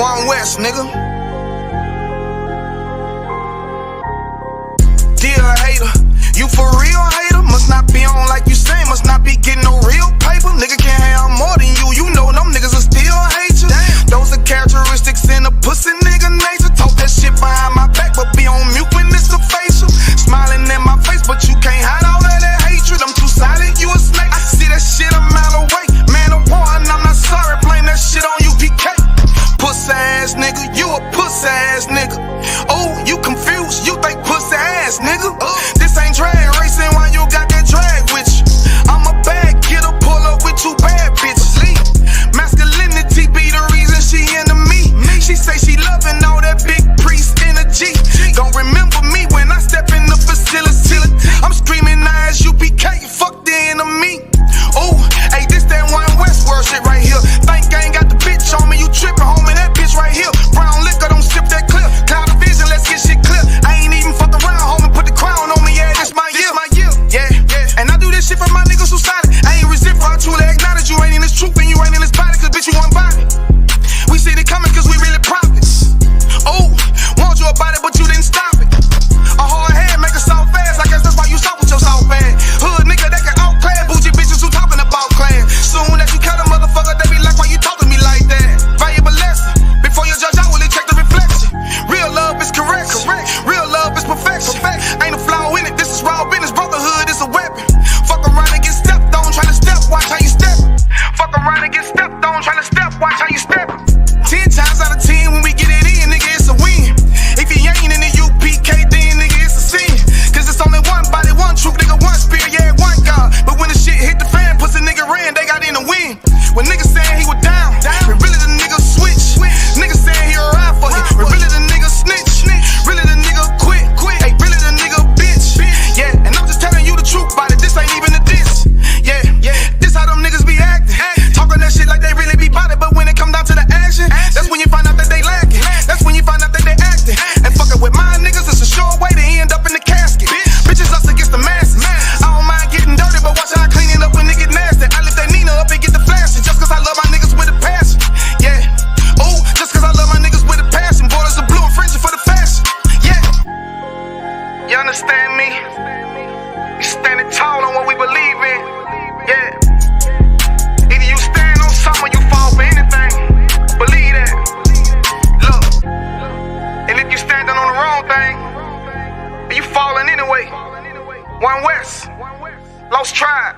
One West, nigga. Dear hater, you for real hater? Must not be on like you say, must not be getting no real paper. Nigga can't have more than you, you know them niggas will still hate you. Those are characteristics in a pussy nigga nature. Talk that shit behind my back, but be on mute when it's a facial. Smiling in my face, but you can't hide all of that hatred. I'm too silent, you a snake. I see that shit a mile away. Man of war, and I'm not sorry, blame that shit on ISUPK. Pussy ass nigga, you a pussy ass nigga. Oh, you confused, you think pussy ass nigga. This ain't drag racing, why you got that drag with you? I'm a bad kidder, pull up with two bad bitches. Masculinity be the reason she into me. She say she loving all that big priest energy. Don't remember me when I step in the facility. I'm screaming ISUPK, fuck the enemy. Oh, hey, this that One West world shit right here. Think I ain't got the bitch on me, you trippin', homie, that bitch right here. Brown liquor, don't sip that clear. Cloud of vision, let's get shit clear. I ain't even fuck around, homie, put the crown on me, yeah, this my year. Yeah, and I do this shit for my niggas who solid. I ain't resent for I truly acknowledge you ain't in this truth and you ain't in this body, cause bitch you one body. We see it coming cause we really prophets. Oh, want you about it, but you didn't stop it. A hard head make a soft fast, I guess that's why you stop with your soft bag. Hood nigga that can outclass, bougie bitches who talking about class. Soon as you cut a motherfucker, they be like, why you talking to me like that? Valuable lesson, before you judge, I will check the reflection. Real love is correct. Real love is perfection. Ain't a flaw in it, this is raw business, brotherhood is a weapon. Fuck around and get stepped on, try to step, watch how you step. Fuck around and get stepped on, try to step, watch how you step. 10 times out of 10 when we get it in, nigga, it's a win. If you ain't in the ISUPK, then nigga, it's a sin. Cause it's only one body, one truth, nigga, one spirit, yeah, one God. But when the shit hit the fan, pussy nigga ran, they got in the wind. When niggas saying he was down, when really the nigga switch. Niggas saying he a ride for you, when really the nigga snitch. Really the nigga quit, hey, really the nigga bitch. Yeah, and I'm just telling you the truth about it, this ain't even a diss. Yeah, this how them niggas be acting. Talking that shit like they really be bout it, but when it come down to the action, that's when you find out that they lacking. That's when you find out that they acting. And fucking with my niggas, it's a sure way to end up in the casket. Bitches us against the masses. I don't mind getting dirty, but watch how I clean it up when it get nasty. I lift that Nina up and get the flashing, just cause I love my niggas with a passion. Yeah, oh, just cause I love my niggas with a passion. Borders of blue and fringy for the fashion. Yeah, you understand me? We standing tall on what we believe in. Yeah, either you stand on something or you fall for anything. Believe that. Look, and if you standing on the wrong thing, you falling anyway. One West, Lost Tribe.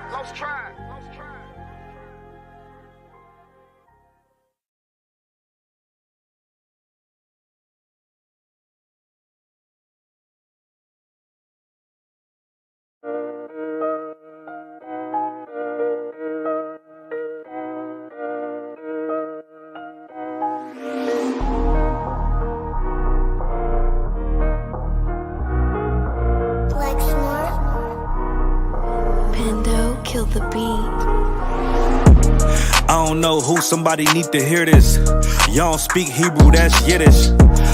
Kill the beat. I don't know who, somebody need to hear this. Y'all don't speak Hebrew, that's Yiddish.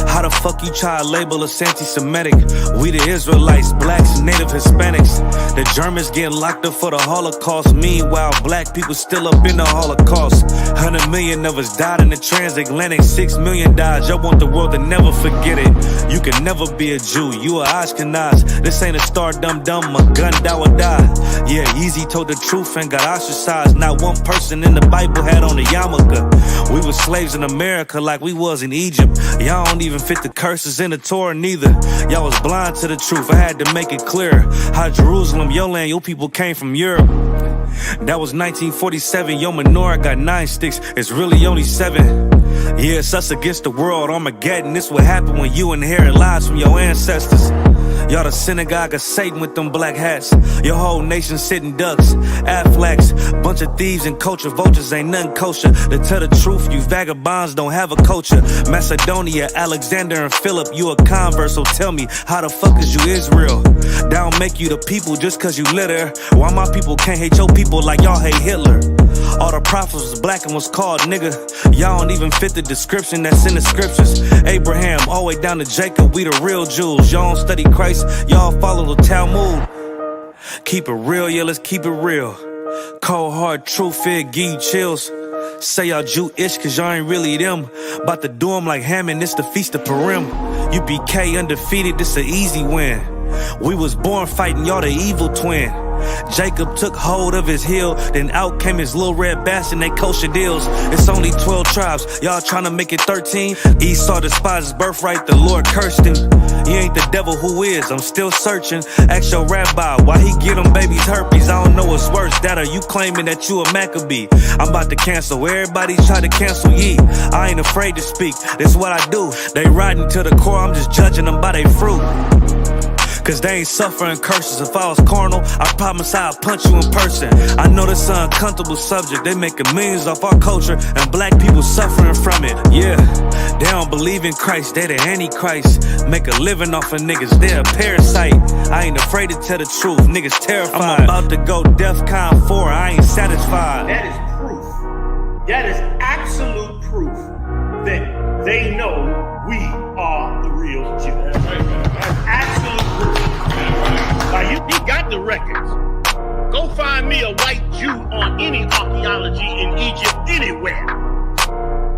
How the fuck you try to label us anti-Semitic? We the Israelites, blacks, native Hispanics. The Germans getting locked up for the Holocaust. Meanwhile, black people still up in the Holocaust. 100 million of us died in the transatlantic. 6 million died, y'all want the world to never forget it. You can never be a Jew, you a Ashkenaz. This ain't a star dum-dum, a gun die or die. Yeah, Yeezy told the truth and got ostracized. Not one person in the Bible had on a yarmulke. We was slaves in America like we was in Egypt. Y'all don't even fit the curses in the Torah neither. Y'all was blind to the truth, I had to make it clear. How Jerusalem, your land, your people came from Europe. That was 1947, your menorah got 9 sticks, it's really only 7. Yeah, it's us against the world, Armageddon. This what happened when you inherit lies from your ancestors. Y'all the synagogue of Satan with them black hats. Your whole nation sitting ducks, Aflacs. Bunch of thieves and culture vultures, ain't nothing kosher. To tell the truth, you vagabonds don't have a culture. Macedonia, Alexander and Philip, you a convert, so tell me, how the fuck is you Israel? That don't make you the people just cause you live there. Why my people can't hate your people like y'all hate Hitler? All the prophets was black and was called nigga. Y'all don't even fit the description that's in the scriptures. Abraham, all the way down to Jacob, we the real Jews. Y'all don't study Christ, y'all follow the Talmud. Keep it real, yeah, let's keep it real. Cold hard truth, it give you chills. Say y'all Jewish cause y'all ain't really them. About to do 'em like Hammond, it's the Feast of Purim. UPK undefeated, this an easy win. We was born fighting, y'all the evil twin. Jacob took hold of his heel, then out came his little red bastard and they kosher deals. It's only 12 tribes, y'all trying to make it 13. Esau despised his birthright, the Lord cursed him. He ain't the devil, who is? I'm still searching. Ask your rabbi, why he get them babies herpes? I don't know what's worse, that or you claiming that you a Maccabee. I'm about to cancel, everybody try to cancel ye. I ain't afraid to speak, that's what I do. They riding to the core, I'm just judging them by their fruit. Cause they ain't suffering curses. If I was carnal, I promise I'd punch you in person. I know this an uncomfortable subject. They making millions off our culture and black people suffering from it. Yeah, they don't believe in Christ, they the Antichrist. Make a living off of niggas, they a parasite. I ain't afraid to tell the truth, niggas terrified. I'm about to go DEFCON 4, I ain't satisfied. That is proof. That is absolute proof that they know we are the real Jews. That's absolute proof. He got the records. Go find me a white Jew on any archaeology in Egypt anywhere.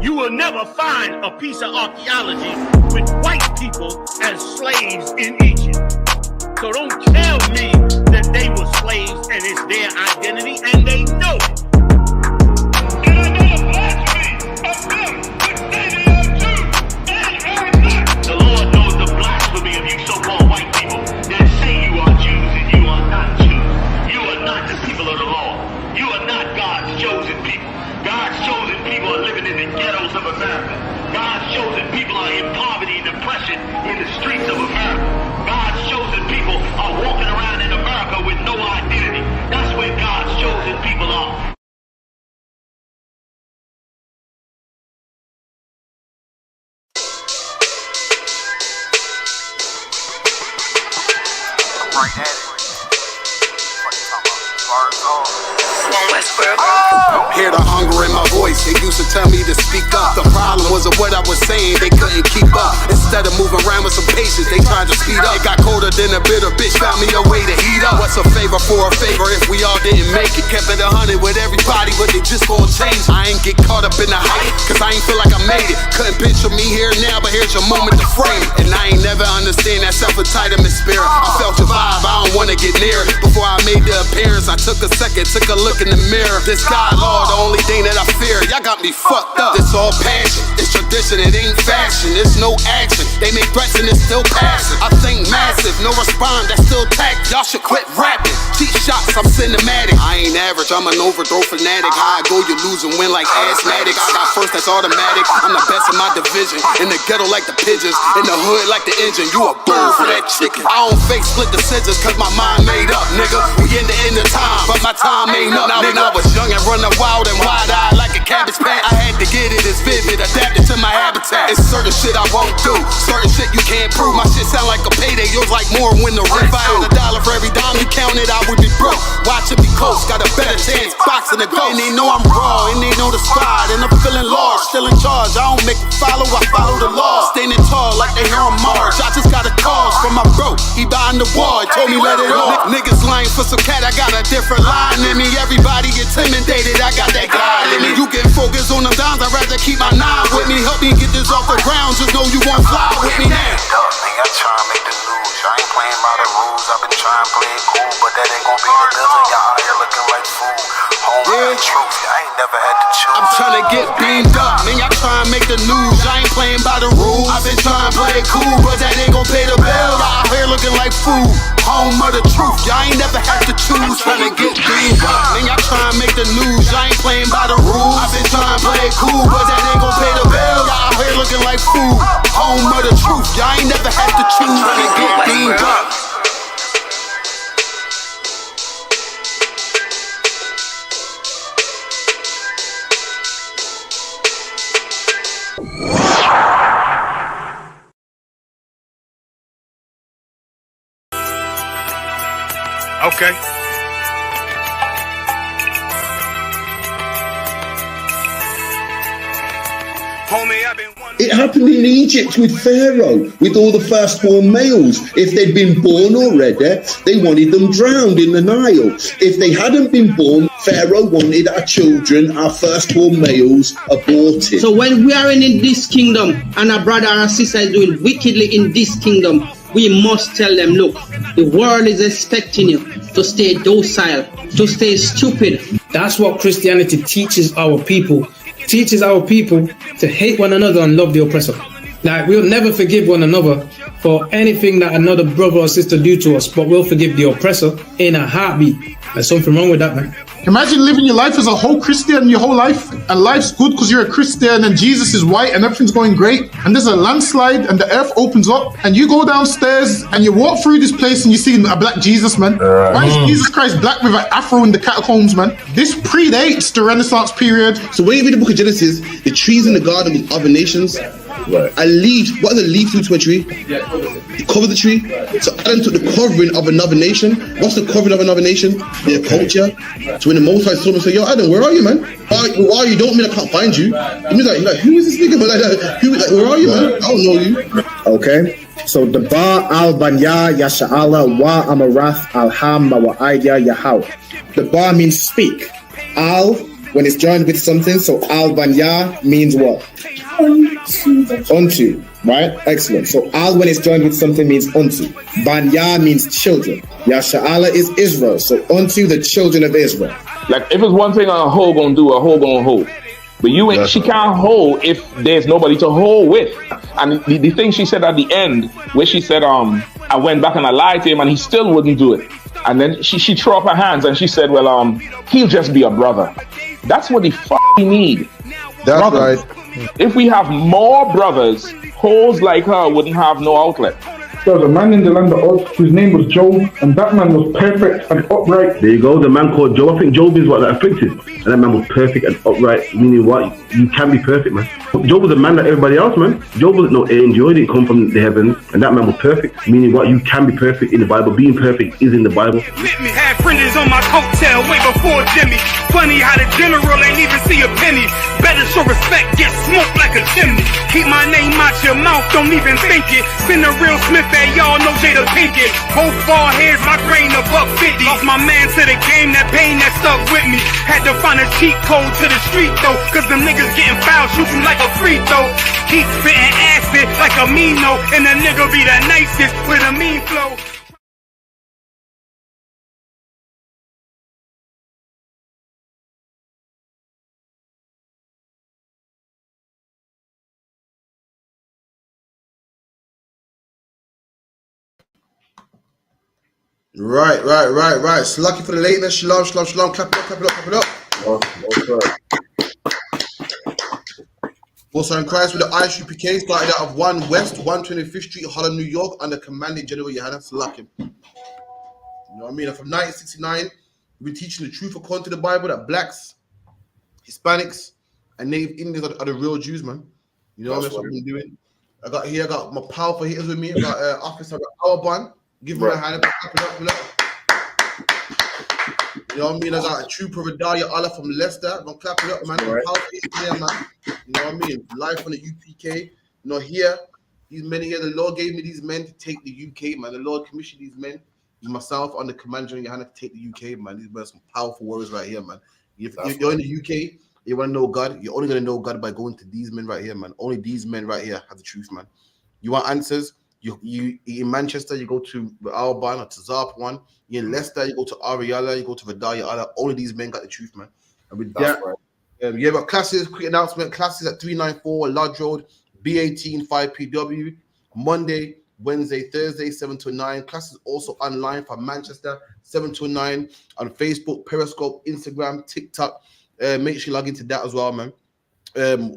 You will never find a piece of archaeology with white people as slaves in Egypt. So don't tell me that they were slaves and it's their identity, and they know it. And I know the blasphemy of them which say they are Jews and are not. The Lord knows the blasphemy of you so-called white people that say you are Jews and you are not Jews. You are not the people of the law. You are not God's chosen people. God's chosen people are living in the ghettos of America. God's chosen people are in poverty and depression in the streets of America. God's chosen people are walking around in America with no identity. That's where God's chosen people are. Right at it. What you talking about? Bars on. Hear the hunger in my voice, they used to tell me to speak up. The problem wasn't what I was saying, they couldn't keep up. Instead of moving around with some patience, they tried to speed up. It got colder than a bitter bitch, found me a way to heat up. What's a favor for a favor if we all didn't make it? Kept it 100 with everybody, but they just gon' change. I ain't get caught up in the hype, cause I ain't feel like I made it. Couldn't picture me here now, but here's your moment to frame it. And I ain't never understand that self-entitlement spirit. I felt your vibe, I don't wanna get near it. Before I made the appearance, I took a second, took a look in the mirror. This God, Lord, the only thing that I fear. Y'all got me fucked up. It's all passion, it's tradition, it ain't fashion. It's no action, they make threats and it's still passing. I think massive, no respond, that's still tact. Y'all should quit rapping. Cheap shots, I'm cinematic. I ain't average, I'm an overthrow fanatic. How I go, you lose and win like asthmatics. I got first, that's automatic. I'm the best in my division. In the ghetto like the pigeons, in the hood like the engine. You a bird for that chicken. I don't fake split decisions cause my mind made up, nigga. We in the end of time, but my time ain't up. Now when I was young and running wild and wide-eyed like a cabbage patch, I had to get it as vivid, adapted to my habitat. It's certain shit I won't do, certain shit you can't prove. My shit sound like a payday, yours like more when the rent. If I had $1 for every dime you counted, I would be broke. Watch it be close, got a better chance, boxing the ghost. And they know I'm raw, and they know the squad, and I'm feeling large, still in charge. I don't make a follow, I follow the law. Standing tall like they here on Mars. I just got a call from my bro, he behind the wall, he told me let it on. Niggas lying for some cat, I got a different line in me. Everybody intimidated, I got that God in me. You get focused on them downs, I'd rather keep my nine with me. Help me get this off the ground, just know you won't fly with me now. I try to make the news, I ain't playing by the rules. I've been trying to play it cool, but that ain't gon' be the deal. Y'all out here looking like fool. Home the truth, I ain't never had to choose. I'm trying to get beamed up, man, y'all trying to make the news. I ain't playing by the rules. I've been trying to play it cool, but that ain't gon' pay the bill. Y'all out here looking like fool. Home of the truth, y'all ain't never had to choose. Trying to get beamed up, man, y'all trying to make the news. Y'all ain't playing by the rules. I've been trying to play it cool, but that ain't gon' pay the bill. Y'all out here looking like fool. Home of the truth, y'all ain't never had to choose. Trying to get beamed up. Okay. Homie, I've been wondering. It happened in Egypt with Pharaoh, with all the firstborn males. If they'd been born already, they wanted them drowned in the Nile. If they hadn't been born, Pharaoh wanted our children, our firstborn males, aborted. So when we are in this kingdom and our brother or sister is doing wickedly in this kingdom, we must tell them, look, the world is expecting you to stay docile, to stay stupid. That's what Christianity teaches our people. Teaches our people to hate one another and love the oppressor. Like, we'll never forgive one another for anything that another brother or sister do to us, but we'll forgive the oppressor in a heartbeat. There's something wrong with that, man. Imagine living your life as a whole Christian your whole life, and life's good because you're a Christian and Jesus is white and everything's going great, and there's a landslide and the earth opens up and you go downstairs and you walk through this place and you see a black Jesus, man. Why is Jesus Christ black with an afro in the catacombs, man? This predates the Renaissance period. So when you read the book of Genesis, the trees in the garden with other nations, a leaf, what does a leaf do to a tree? It covers the tree. So Adam took the covering of another nation. What's the covering of another nation? Their culture. So when the Most High saw him and said, yo, Adam, where are you, man? Why are you? Don't mean I can't find you. It means like who is this nigga? But where are you, man? I don't know you. Okay. So the ba al banya yasha'ala wa amarath alham wa aidya yahawah. The ba means speak. Al, when it's joined with something, so al banya means what? Unto, right? Excellent. So al, when it's joined with something, means unto. Banya means children. Yasha'ala is Israel. So unto the children of Israel. Like, if it's one thing a hoe gonna do, a hoe gonna hold. But you ain't, she can't hold if there's nobody to hold with. And the thing she said at the end, where she said, I went back and I lied to him and he still wouldn't do it. And then she threw up her hands and she said, well, he'll just be a brother. That's what they fucking need. That's brothers. Right. If we have more brothers, hoes like her wouldn't have no outlet. There was a man in the land of Oz whose name was Job, and that man was perfect and upright. There you go, the man called Job. I think Job is what, that afflicted. And that man was perfect and upright, meaning what? You can be perfect, man. Job was a man like everybody else, man. Job wasn't no angel, he didn't come from the heavens, and that man was perfect, meaning what? You can be perfect in the Bible. Being perfect is in the Bible. Had friends on my coattail way before Jimmy. Funny how the general ain't even see a penny. Better show respect, get smoked like a chimney. Keep my name out your mouth, don't even think it. Send a real Smith at y'all, know Jada Pinkett. Both ball heads, my grain of up 50. Lost my man to the game, that pain that stuck with me. Had to find a cheat code to the street though, cause them niggas getting foul, shoot you like a free throw. Keep spitting acid like a Mino, and the nigga be the nicest with a mean flow. Right. Lucky for the lateness. Shalom. Clap it up. Also in Christ with the ISUPK, started out of 1 West, 125th Street, Harlem, New York, under Commanding General Johanna Salakim. You know what I mean? And from 1969, we've been teaching the truth according to the Bible that blacks, Hispanics, and Native Indians are the real Jews, man. You know that's what I've been doing. I got my powerful hitters with me. I got Officer Alban. Give him a hand. You know what I mean? I got a trooper Vidalia Allah from Leicester. I'm gonna clap it up, man. Right. Here, man. You know what I mean? Live on the UPK. You know, here, these men here, the Lord gave me these men to take the UK, man. The Lord commissioned these men, myself on the commander in Johanna, to take the UK, man. These men are some powerful warriors right here, man. If you're in the UK, you want to know God, you're only gonna know God by going to these men right here, man. Only these men right here have the truth, man. You want answers? You in Manchester, you go to Alban or to Zarp one. You in Leicester, you go to Ariala, you go to Vidalia Allah. Only these men got the truth, man. And with that, you have classes, quick announcement, classes at 394 Lodge Road, B18 5PW, Monday, Wednesday, Thursday, 7 to 9. Classes also online for Manchester, 7 to 9 on Facebook, Periscope, Instagram, TikTok. Make sure you log into that as well, man.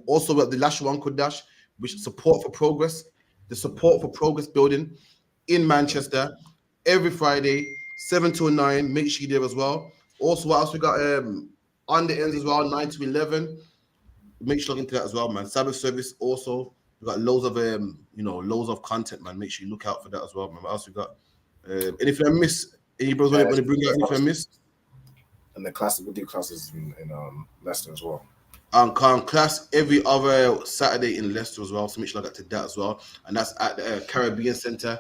Also at the Lashawan Kodash, which is support for progress. The Support for Progress building in Manchester every Friday, 7 to 9. Make sure you're there as well. Also, what else we got on the ends as well, 9 to 11. Make sure you look into that as well, man. Sabbath service also. We got loads of loads of content, man. Make sure you look out for that as well, man. What else we got? Anything I miss? Any brothers want to bring out anything I miss? And the classes, we'll do classes in Leicester as well. Class every other Saturday in Leicester as well. So make sure I get to that as well. And that's at the Caribbean Centre,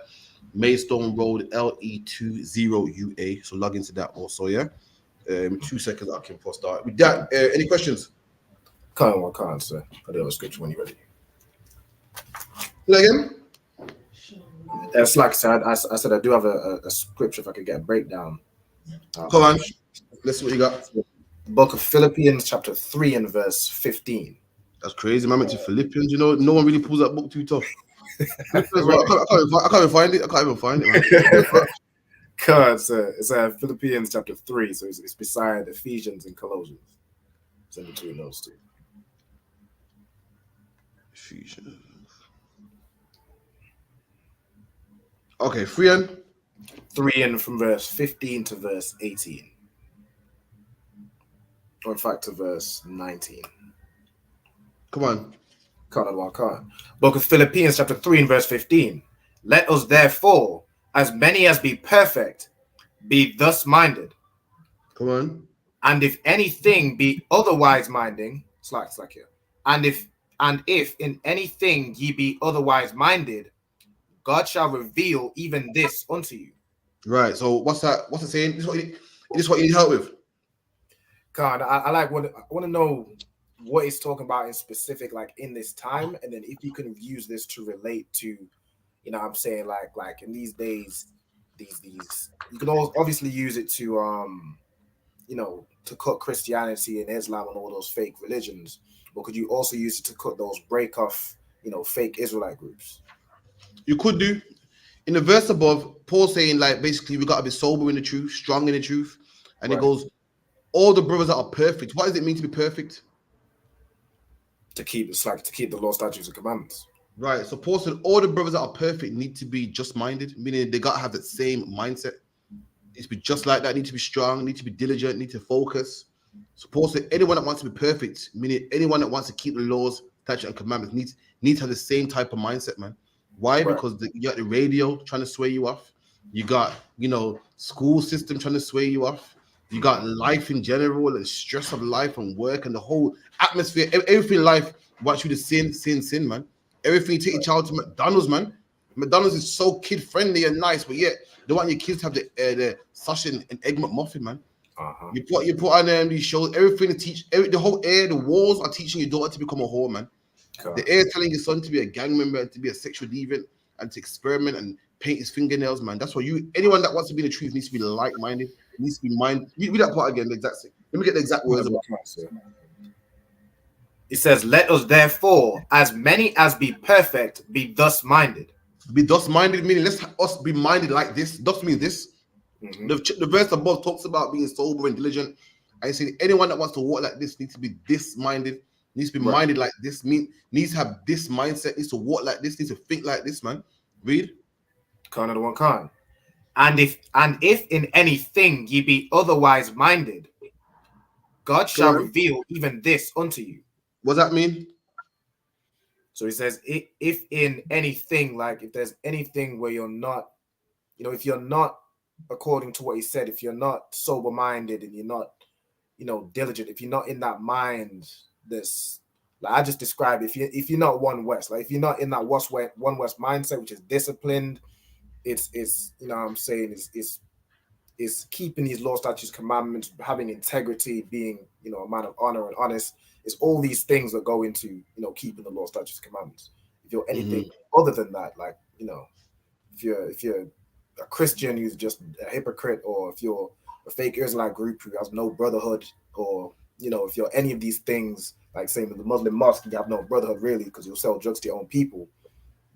Maidstone Road, LE20UA. So log into that also, yeah. 2 seconds, I can post start. With that, any questions? Can't, sir. I do have a scripture when you're ready. Say again? It's like I said, I do have a scripture if I could get a breakdown. Come on. Let's see what you got. The book of Philippians, chapter 3 and verse 15. That's crazy, man. I went to Philippians. You know, no one really pulls that book too tough. I can't even find it, man. It's Philippians chapter 3, so it's beside Ephesians and Colossians. It's in between those two. Ephesians. Okay, 3 and from verse 15 to verse 18. Or in fact to verse 19. Come on. Can't. Book of Philippians chapter 3 and verse 15. Let us therefore, as many as be perfect, be thus minded. Come on. And if anything be otherwise minding, it's like here. And if in anything ye be otherwise minded, God shall reveal even this unto you. Right. So what's that? What's it saying? This is what you need help with. God, I want to know what it's talking about in specific, like in this time, and then if you can use this to relate to, you know, what I'm saying like in these days, these you can obviously use it to you know, to cut Christianity and Islam and all those fake religions, but could you also use it to cut those break off, you know, fake Israelite groups? You could do. In the verse above, Paul saying like basically we got to be sober in the truth, strong in the truth, and it goes, all the brothers that are perfect. What does it mean to be perfect? To keep the law, statutes, and commandments. Right. So Paul said all the brothers that are perfect need to be just minded, meaning they got to have that same mindset. Need to be just like that. Need to be strong. Need to be diligent. Need to focus. So Paul said anyone that wants to be perfect, meaning anyone that wants to keep the laws, statutes, and commandments, needs to have the same type of mindset, man. Why? Right. Because you got the radio trying to sway you off. You got, you know, school system trying to sway you off. You got life in general and stress of life and work and the whole atmosphere. Everything in life wants you to sin, man. Everything, you take your child to McDonald's, man. McDonald's is so kid-friendly and nice, but yet they want your kids to have the sausage and egg McMuffin, man. You put on these shows, everything to teach, the whole air, the walls are teaching your daughter to become a whore, man. The air is telling your son to be a gang member and to be a sexual deviant and to experiment and paint his fingernails, man. That's why anyone that wants to be in the truth needs to be like-minded. Needs to be mind. Read that part again. The exact thing. Let me get the exact words about it. It says, "Let us therefore, as many as be perfect, be thus minded." Be thus minded, meaning let's us be minded like this. Thus means this. Mm-hmm. The verse above talks about being sober and diligent. I say anyone that wants to walk like this needs to be this minded. Needs to be minded like this. Needs to have this mindset. Needs to walk like this. Needs to think like this, man. Read. Can't. And if in anything ye be otherwise minded, God shall reveal even this unto you. What does that mean? So he says, if in anything, like if there's anything where you're not, you know, if you're not, according to what he said, if you're not sober-minded and you're not, you know, diligent, if you're not in that mind, this, like I just described, if you're not One West, like if you're not in that One West mindset, which is disciplined, it's you know what I'm saying, is keeping these law, statutes, commandments, having integrity, being, you know, a man of honor and honest. It's all these things that go into, you know, keeping the law, statutes, commandments. If you're anything other than that, like, you know, if you're a Christian who's just a hypocrite, or if you're a fake Israelite group who has no brotherhood, or, you know, if you're any of these things, like saying that the Muslim mosque, you have no brotherhood really because you'll sell drugs to your own people,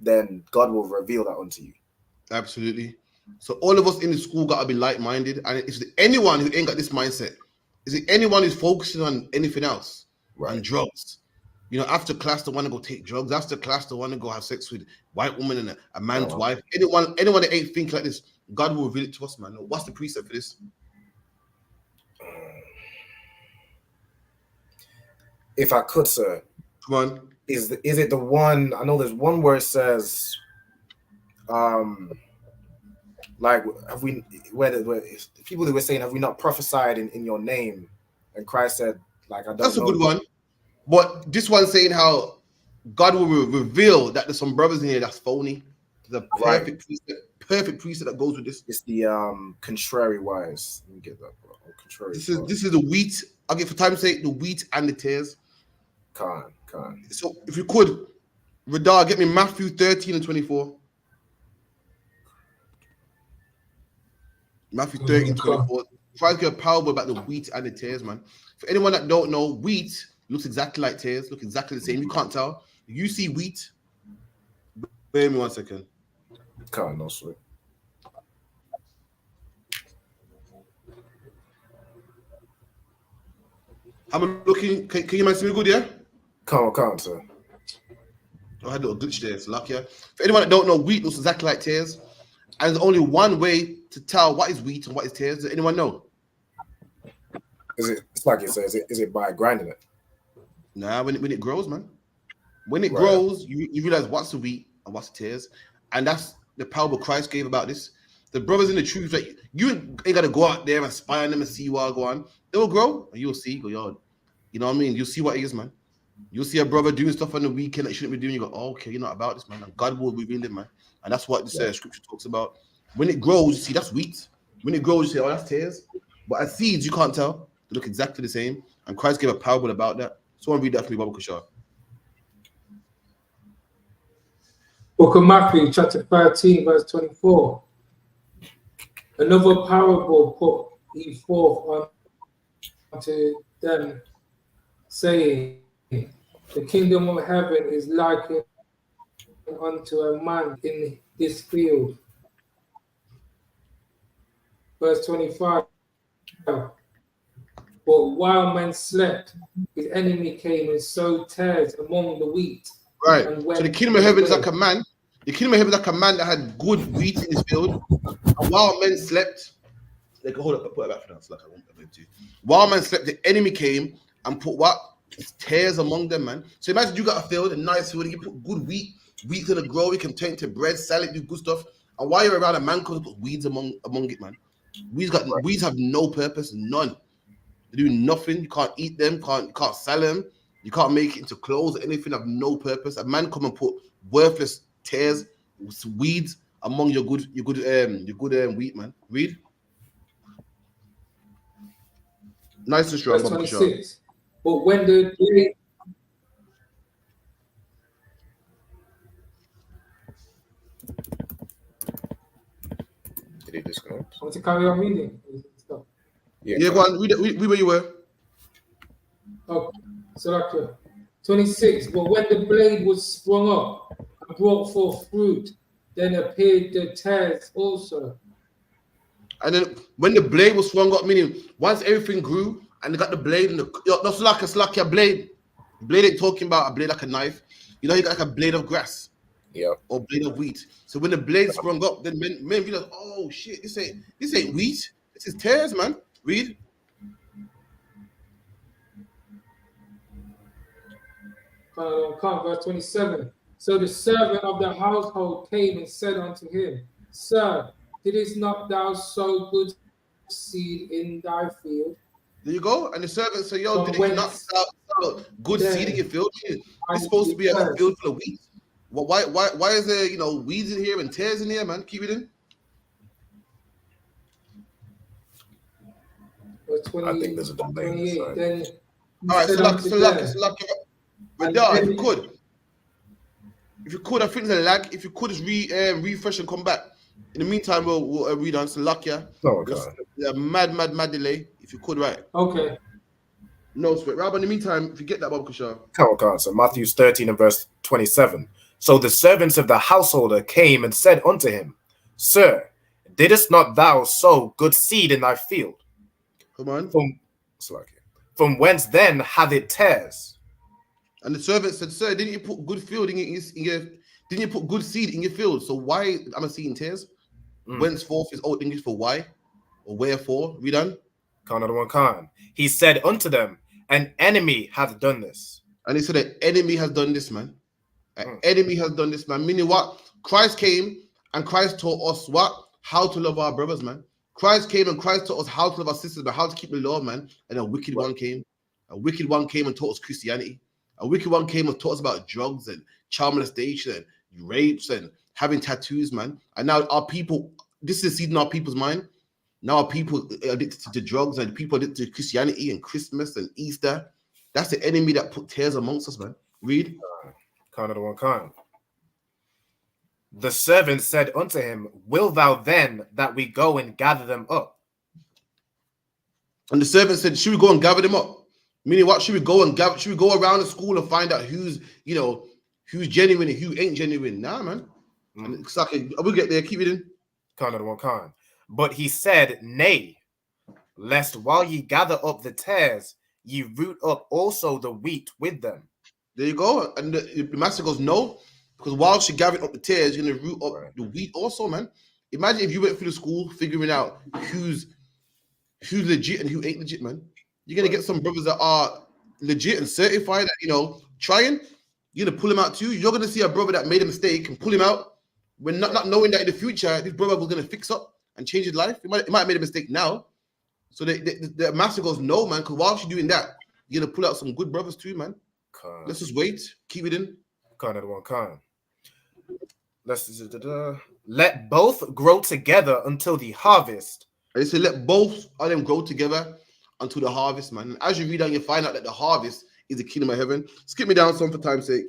then God will reveal that unto you. Absolutely. So all of us in the school got to be like-minded. And if anyone who ain't got this mindset, is it anyone who's focusing on anything else, on drugs? You know, after class, they want to go take drugs. After class, they want to go have sex with white woman and a man's wife. Anyone that ain't think like this, God will reveal it to us, man. What's the precept for this? If I could, sir. Come on. Is it the one? I know there's one where it says, like, have we, where people that were saying, have we not prophesied in your name? And Christ said, like, I don't know. That's a good one. But this one's saying how God will reveal that there's some brothers in here that's phony. There's a perfect precept that goes with this. It's the contrary wise. Let me get that, bro. Contrary. This is the wheat. I'll get for time's sake the wheat and the tares. Can't. So if you could, Radar, get me Matthew 13 and 24. Matthew 13 and 24. Try to get a parable about the wheat and the tares, man. For anyone that don't know, wheat looks exactly like tares, look exactly the same. You can't tell. You see wheat. Bear me 1 second. Can't, no sweat. I'm looking. Can you man see me good, yeah? Can't, sir. I had a little glitch there. It's lucky. Yeah? For anyone that don't know, wheat looks exactly like tares. And there's only one way to tell what is wheat and what is tares. Does anyone know? It's like it says, is it by grinding it? Nah, when it grows, man. When it grows, you realize what's the wheat and what's the tares. And that's the parable Christ gave about this. The brothers in the truth, that you ain't got to go out there and spy on them and see what go on. It will grow and you'll see. Go, yo, you know what I mean? You'll see what it is, man. You'll see a brother doing stuff on the weekend that shouldn't be doing. You go, oh, okay, you're not about this, man. And God will reveal it, man. And that's what this scripture talks about. When it grows, you see that's wheat. When it grows, you say, oh, that's tares. But as seeds, you can't tell. They look exactly the same. And Christ gave a parable about that. Someone read that for me, Baba Kushar. Book of Matthew, chapter 13, verse 24. Another parable put he forth unto them, saying, the kingdom of heaven is likened unto a man in this field. Verse 25. But while men slept, his enemy came and sowed tares among the wheat. Right. So the kingdom of heaven is like a man. The kingdom of heaven is like a man that had good wheat in his field. And while men slept, they can hold up, put it back for now. Like I won't be able to. While men slept, the enemy came and put what? Tares among them, man. So imagine you got a field, a nice field, and you put good wheat. Wheat's gonna grow, it can turn into bread, salad, do good stuff. And while you're around, a man comes and put weeds among it, man. Weeds have no purpose, none. They do nothing. You can't eat them, you can't sell them, you can't make it into clothes or anything, have no purpose. A man come and put worthless tares, weeds among your good wheat, man. Read. Nice and strong. Verse 26. But when the blade did he disconnect? I want to carry on reading. Yeah, go on. Read where you were. Okay, so that's 26. But when the blade was sprung up and brought forth fruit, then appeared the tares also. And then when the blade was swung up, meaning once everything grew and they got the blade and that's like a blade. Blade ain't talking about a blade like a knife. You know, you got like a blade of grass. Yeah. Or blade of wheat. So when the blade sprung up, then men realize, oh shit, this ain't wheat. This is tares, man. Read. Verse 27. So the servant of the household came and said unto him, Sir, didst not thou sow good seed in thy field? There you go. And the servant said, yo, did you not sow good seed in your field? It's supposed to be a field full of wheat. Well, why is there, weeds in here and tares in here, man? Keep it in. I think there's a delay. Then all right, so luck. If you could, I think there's a lag. If you could just refresh and come back. In the meantime, we'll read on. So luck, yeah. Oh, God. Yeah, mad delay. If you could, right. Okay. No sweat. Rabbi, in the meantime, if you get that, Bob Kushar. Come. So Matthew 13 and verse 27. So the servants of the householder came and said unto him, Sir, didst not thou sow good seed in thy field? Come on. From whence then hath it tares? And the servant said, Sir, didn't you put good field didn't you put good seed in your field? So why am I seeing tares? Whenceforth is old English for why or wherefore. Read on. He said unto them, an enemy hath done this. And he said, an enemy has done this, man. An enemy has done this, man. Meaning what? Christ came and Christ taught us what? How to love our brothers, man. Christ came and Christ taught us how to love our sisters, but how to keep the law, man. And a wicked one came. A wicked one came and taught us Christianity. A wicked one came and taught us about drugs and child molestation and rapes and having tattoos, man. And now our people, this is seeding our people's mind. Now our people are addicted to drugs and people addicted to Christianity and Christmas and Easter. That's the enemy that put tears amongst us, man. Read. Kind of the one kind. The servant said unto him, Will thou then that we go and gather them up? And the servant said, should we go and gather them up? Meaning what? Should we go and gather? Should we go around the school and find out who's, you know, who's genuine and who ain't genuine? Nah, man. And it's like, we'll get there. Keep it in. Kind of the one kind. But he said, Nay, lest while ye gather up the tares, ye root up also the wheat with them. There you go. And the master goes, no, because while she gathered up the tares, you're going to root up the wheat also, man. Imagine if you went through the school figuring out who's legit and who ain't legit, man. You're going to get some brothers that are legit and certified, that, you know, trying. You're going to pull him out too. You're going to see a brother that made a mistake and pull him out when not knowing that in the future, this brother was going to fix up and change his life. He might have made a mistake now. So the master goes, no, man, because while she's doing that, you're going to pull out some good brothers too, man. Let's just wait. Keep it in. Kind of the one kind. Let both grow together until the harvest. I say let both of them grow together until the harvest, man. And as you read on, you find out that the harvest is the kingdom of heaven. Skip me down some for time's sake.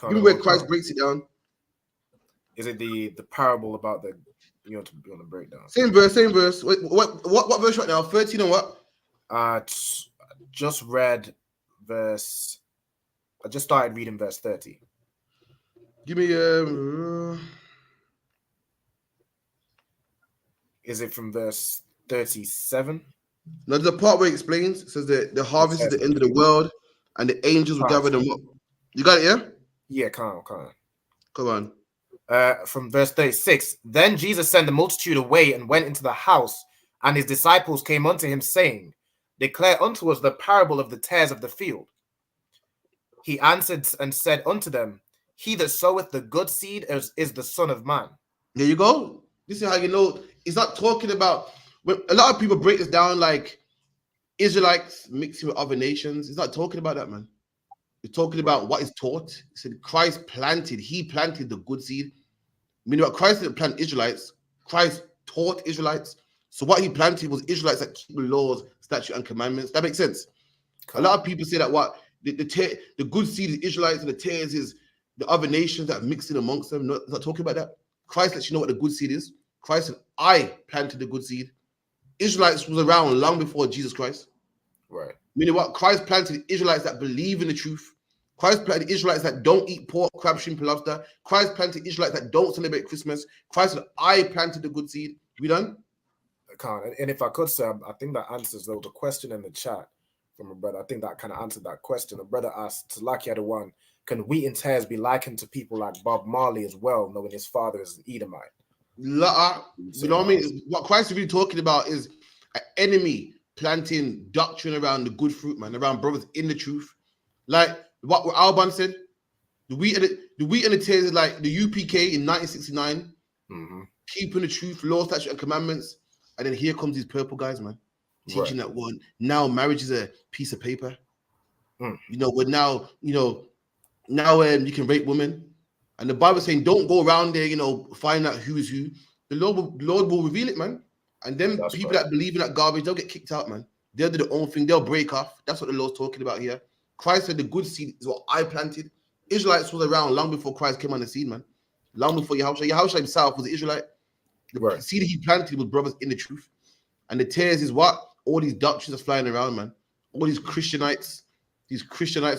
Give me where Christ breaks it down. Is it the parable about the you want to break down? Same verse. Wait, what verse right now? 13 and what? Just read verse. I just started reading verse 30. Give me Is it from verse 37? No, there's a part where it explains. It says that the harvest is the end of the world, and the angels will gather them up. You got it, yeah? Yeah, come on. From verse 36. Then Jesus sent the multitude away and went into the house, and his disciples came unto him, saying, Declare unto us the parable of the tares of the field. He answered and said unto them, He that soweth the good seed is the Son of Man. There you go. This is how you know it's not talking about. When a lot of people break this down like Israelites mixing with other nations. It's not talking about that, man. It's talking about what is taught. He said Christ planted. He planted the good seed. Meaning what? Christ didn't plant Israelites. Christ taught Israelites. So what he planted was Israelites that keep the laws, statutes, and commandments. That makes sense. A lot of people say that what the good seed is Israelites and the tares is the other nations that are mixing amongst them. Not talking about that. Christ lets you know what the good seed is. Christ said, I planted the good seed. Israelites was around long before Jesus Christ. Right. Meaning what? Christ planted Israelites that believe in the truth. Christ planted Israelites that don't eat pork, crab, shrimp, and lobster. Christ planted Israelites that don't celebrate Christmas. Christ said, I planted the good seed. We done? And if I could say, I think that answers the question in the chat from a brother. I think that kind of answered that question. A brother asked, Lakia the one, can wheat and tares be likened to people like Bob Marley as well, knowing his father is an Edomite? You know what I mean? What Christ is really talking about is an enemy planting doctrine around the good fruit, man, around brothers in the truth. Like what Alban said, the wheat and the tares is like the UPK in 1969, keeping the truth, law, statutes, and commandments. And then here comes these purple guys, man, teaching that one. Now marriage is a piece of paper. You know, but now, you can rape women. And the Bible saying, don't go around there, find out who is who. The Lord will reveal it, man. And then people that believe in that garbage, they'll get kicked out, man. They'll do their own thing. They'll break off. That's what the Lord's talking about here. Christ said the good seed is what I planted. Israelites was around long before Christ came on the scene, man. Long before Yahushua. Yahushua himself was an Israelite. The seed he planted was brothers in the truth. And the tares is what? All these doctrines are flying around, man. All these Christianites,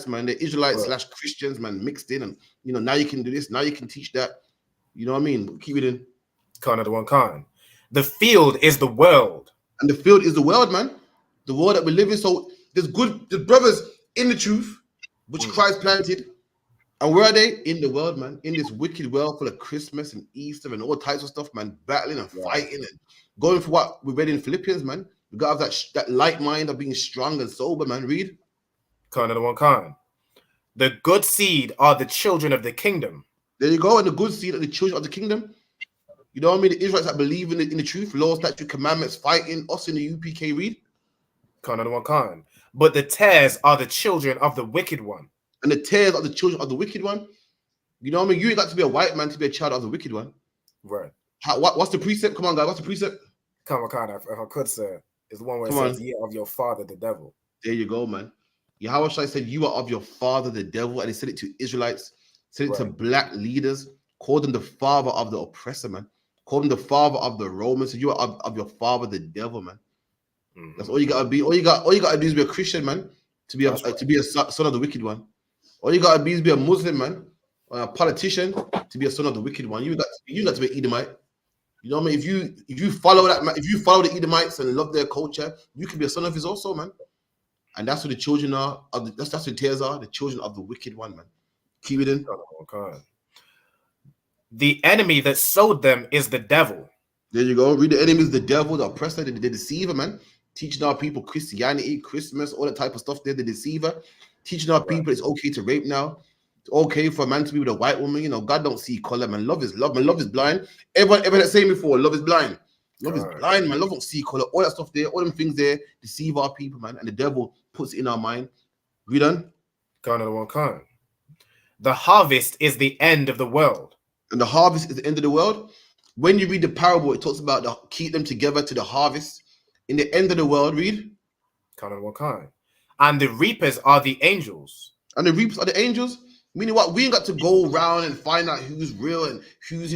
man, they're Israelites / Christians, man, mixed in. And, now you can do this. Now you can teach that. You know what I mean? Keep it in. Kind of the one kind. The field is the world. And the field is the world, man. The world that we live in. So there's brothers in the truth, which Christ planted. And where are they? In the world, man. In this wicked world full of Christmas and Easter and all types of stuff, man. Battling and fighting and going for what we read in Philippians, man. We got to have that light mind of being strong and sober, man. Read. Kind of the one kind. The good seed are the children of the kingdom. There you go. And the good seed are the children of the kingdom. You know what I mean? The Israelites that believe in the truth, laws, statutes, commandments, fighting us in the UPK. Read. Kind of the one kind. But the tares are the children of the wicked one. and the tears of the children of the wicked one. You know what I mean? You ain't got to be a white man to be a child of the wicked one. Right. What's the precept? Come on, guys. What's the precept? Come on, if I could say, is the one where it Come says, on. "Ye of your father, the devil." There you go, man. Yahweh said, "You are of your father, the devil," and he said it to Israelites, said it to black leaders, called them the father of the oppressor, man. Called him the father of the Romans. So you are of your father, the devil, man. That's all you gotta be. All you gotta do is be a Christian, man. To be a son of the wicked one. All you gotta be is be a Muslim, man, or a politician to be a son of the wicked one. You got to be Edomite. You know what I mean? If you follow that, if you follow the Edomites and love their culture, you can be a son of his also, man. And that's what the children are. That's what tears are. The children of the wicked one, man. Keep it in. The enemy that sowed them is the devil. There you go. Read the enemy is the devil, the oppressor, the deceiver, man. Teaching our people Christianity, Christmas, all that type of stuff. They're the deceiver. Teaching our people it's okay to rape now. It's okay for a man to be with a white woman. You know, God don't see color, man. Love is love, man. Love is blind. Everyone had saying before, love is blind. Love is blind, man. Love don't see color. All that stuff there, all them things there, deceive our people, man. And the devil puts it in our mind. We done? The harvest is the end of the world. And the harvest is the end of the world. When you read the parable, it talks about keep them together to the harvest. In the end of the world, read. And the reapers are the angels. And the reapers are the angels. Meaning what? We ain't got to go around and find out who's real and who's,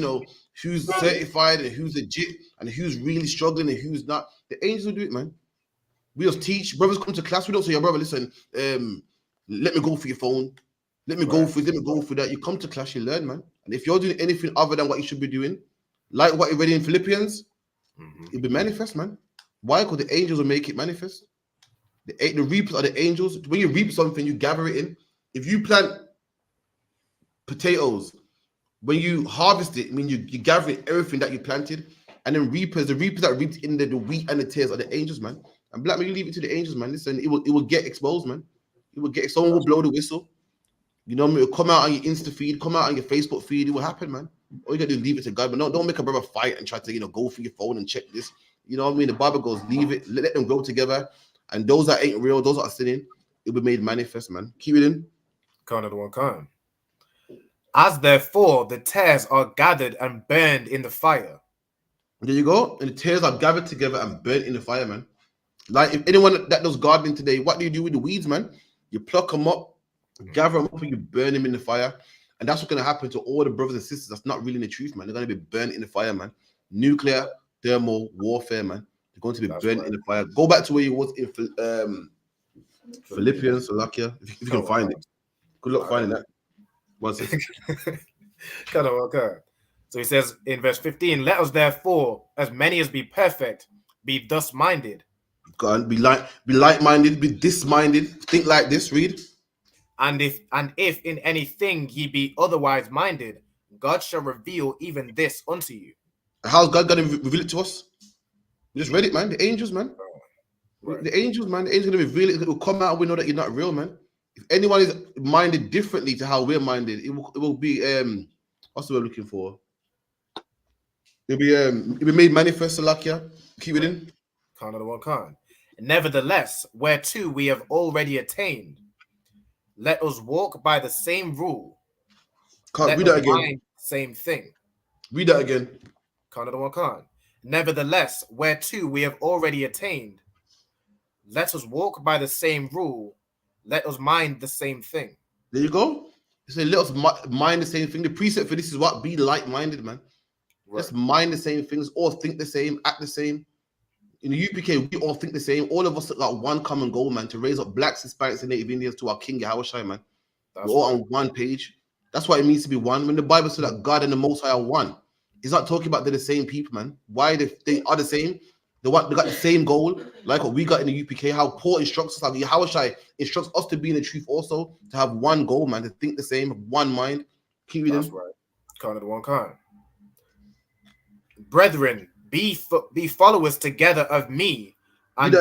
who's certified and who's legit and who's really struggling and who's not. The angels will do it, man. We just teach. Brothers come to class. We don't say, "Your brother, listen, let me go for your phone. Let me go for that." You come to class, you learn, man. And if you're doing anything other than what you should be doing, like what you read in Philippians, it'll be manifest, man. Why? Because the angels will make it manifest. The reapers are the angels. When you reap something, you gather it in. If you plant potatoes, when you harvest it, I mean you gather everything that you planted, and then the reapers that reaped in the wheat and the tares are the angels, man. And black man, you leave it to the angels, man. Listen, it will get exposed, man. It will get someone will blow the whistle. You know what I mean? It'll come out on your Insta feed, come out on your Facebook feed. It will happen, man. All you gotta do is leave it to God, but don't make a brother fight and try to go for your phone and check this. You know what I mean? The Bible goes, leave it, let them grow together. And those that ain't real, those that are sinning, it will be made manifest, man. Keep it in. As therefore the tares are gathered and burned in the fire. There you go. And the tares are gathered together and burnt in the fire, man. Like if anyone that does gardening today, what do you do with the weeds, man? You pluck them up, gather them up, and you burn them in the fire. And that's what's going to happen to all the brothers and sisters that's not really in the truth, man. They're going to be burnt in the fire, man. Nuclear, thermal warfare, man. They're going to be burnt in the fire. Go back to where you was in Philippians, Slovakia, if you can find it. Good luck finding that. What's it? So he says in verse 15, let us therefore, as many as be perfect, be thus minded. Go on, be like-minded, be this-minded, think like this, read. And if in anything ye be otherwise minded, God shall reveal even this unto you. How's God going to reveal it to us? We just read it, man. The angels, man. The angels, man. The angels going to reveal it. It will come out and we know that you're not real, man. If anyone is minded differently to how we're minded, it will be what's the word I'm looking for? It'll be made manifest, Salakia. Keep it in. Nevertheless, whereto we have already attained, let us walk by the same rule. Can't read that again. Same thing. Read that again. Nevertheless, whereto we have already attained, let us walk by the same rule. Let us mind the same thing. There you go. So let us mind the same thing. The precept for this is what? Be like-minded, man. Let's mind the same things, all think the same, act the same. In the UPK, we all think the same. All of us have got one common goal, man, to raise up blacks, Hispanics, and Native Indians to our King Yahushua, man. We're all on one page. That's what it means to be one. When the Bible says that God and the Most High are one, it's not talking about they're the same people, man. Why they are the same? They got the same goal, like what we got in the UPK. How Paul instructs us, how Yahushua instructs us to be in the truth, also to have one goal, man, to think the same, one mind. Keep reading. That's right. Kind of the one kind. Brethren, be followers together of me. And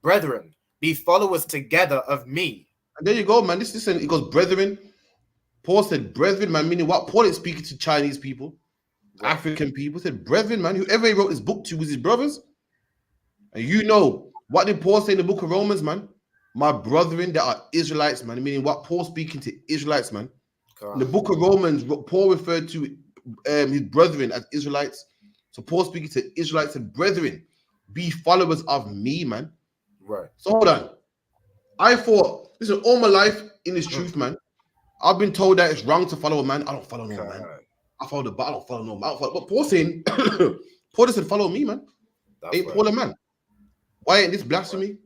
Brethren, be followers together of me. And there you go, man. Listen, it goes, brethren. Paul said, brethren, man, meaning what? Paul is speaking to Chinese people, African people. He said, brethren, man, whoever he wrote this book to was his brothers. And you know, what did Paul say in the book of Romans, man? my brethren that are Israelites, man. Meaning what Paul speaking to Israelites, man. God. In the book of Romans, Paul referred to his brethren as Israelites. So Paul speaking to Israelites and brethren, be followers of me, man. Right. So hold on. I thought, listen, all my life in this truth, man, I've been told that it's wrong to follow a man. I don't follow no man. I follow the but I don't follow no man. But Paul saying, Paul just said, follow me, man. That's Ain't right. Paul a man? Why ain't this blasphemy?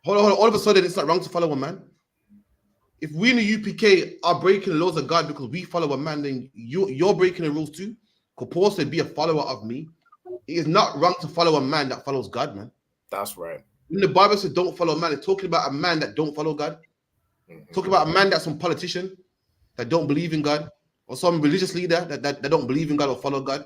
Hold on. All of a sudden, it's not wrong to follow a man. If we in the UPK are breaking the laws of God because we follow a man, then you're breaking the rules too. Because Paul said, be a follower of me. It is not wrong to follow a man that follows God, man. That's right. When the Bible says don't follow a man, it's talking about a man that don't follow God. Talking about a man that's some politician that don't believe in God, or some religious leader that don't believe in God or follow God.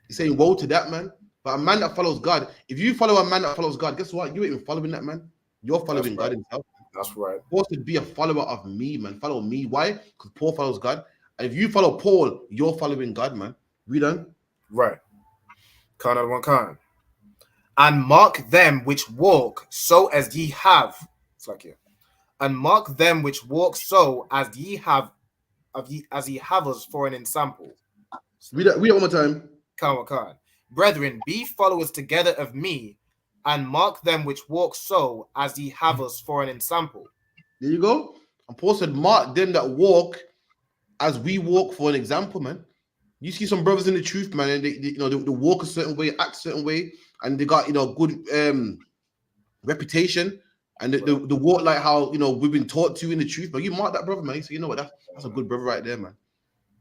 He's saying, woe to that man. But a man that follows God, if you follow a man that follows God, guess what? You ain't even following that man. You're following God himself. That's right. Paul said, be a follower of me, man. Follow me. Why? Because Paul follows God. And if you follow Paul, you're following God, man. Read on. Right. Kind of one kind. And mark them which walk so as ye have. It's like here. And mark them which walk so as ye have as ye have us for an example. Read it one more time. Kind. Brethren, be followers together of me, and mark them which walk so as ye have us for an example. There you go. And Paul said, mark them that walk as we walk for an example, man. You see some brothers in the truth, man, and they walk a certain way, act a certain way, and they got good reputation, and the walk like how we've been taught to in the truth. But you mark that brother, man. You say, you know what, that's a good brother right there, man.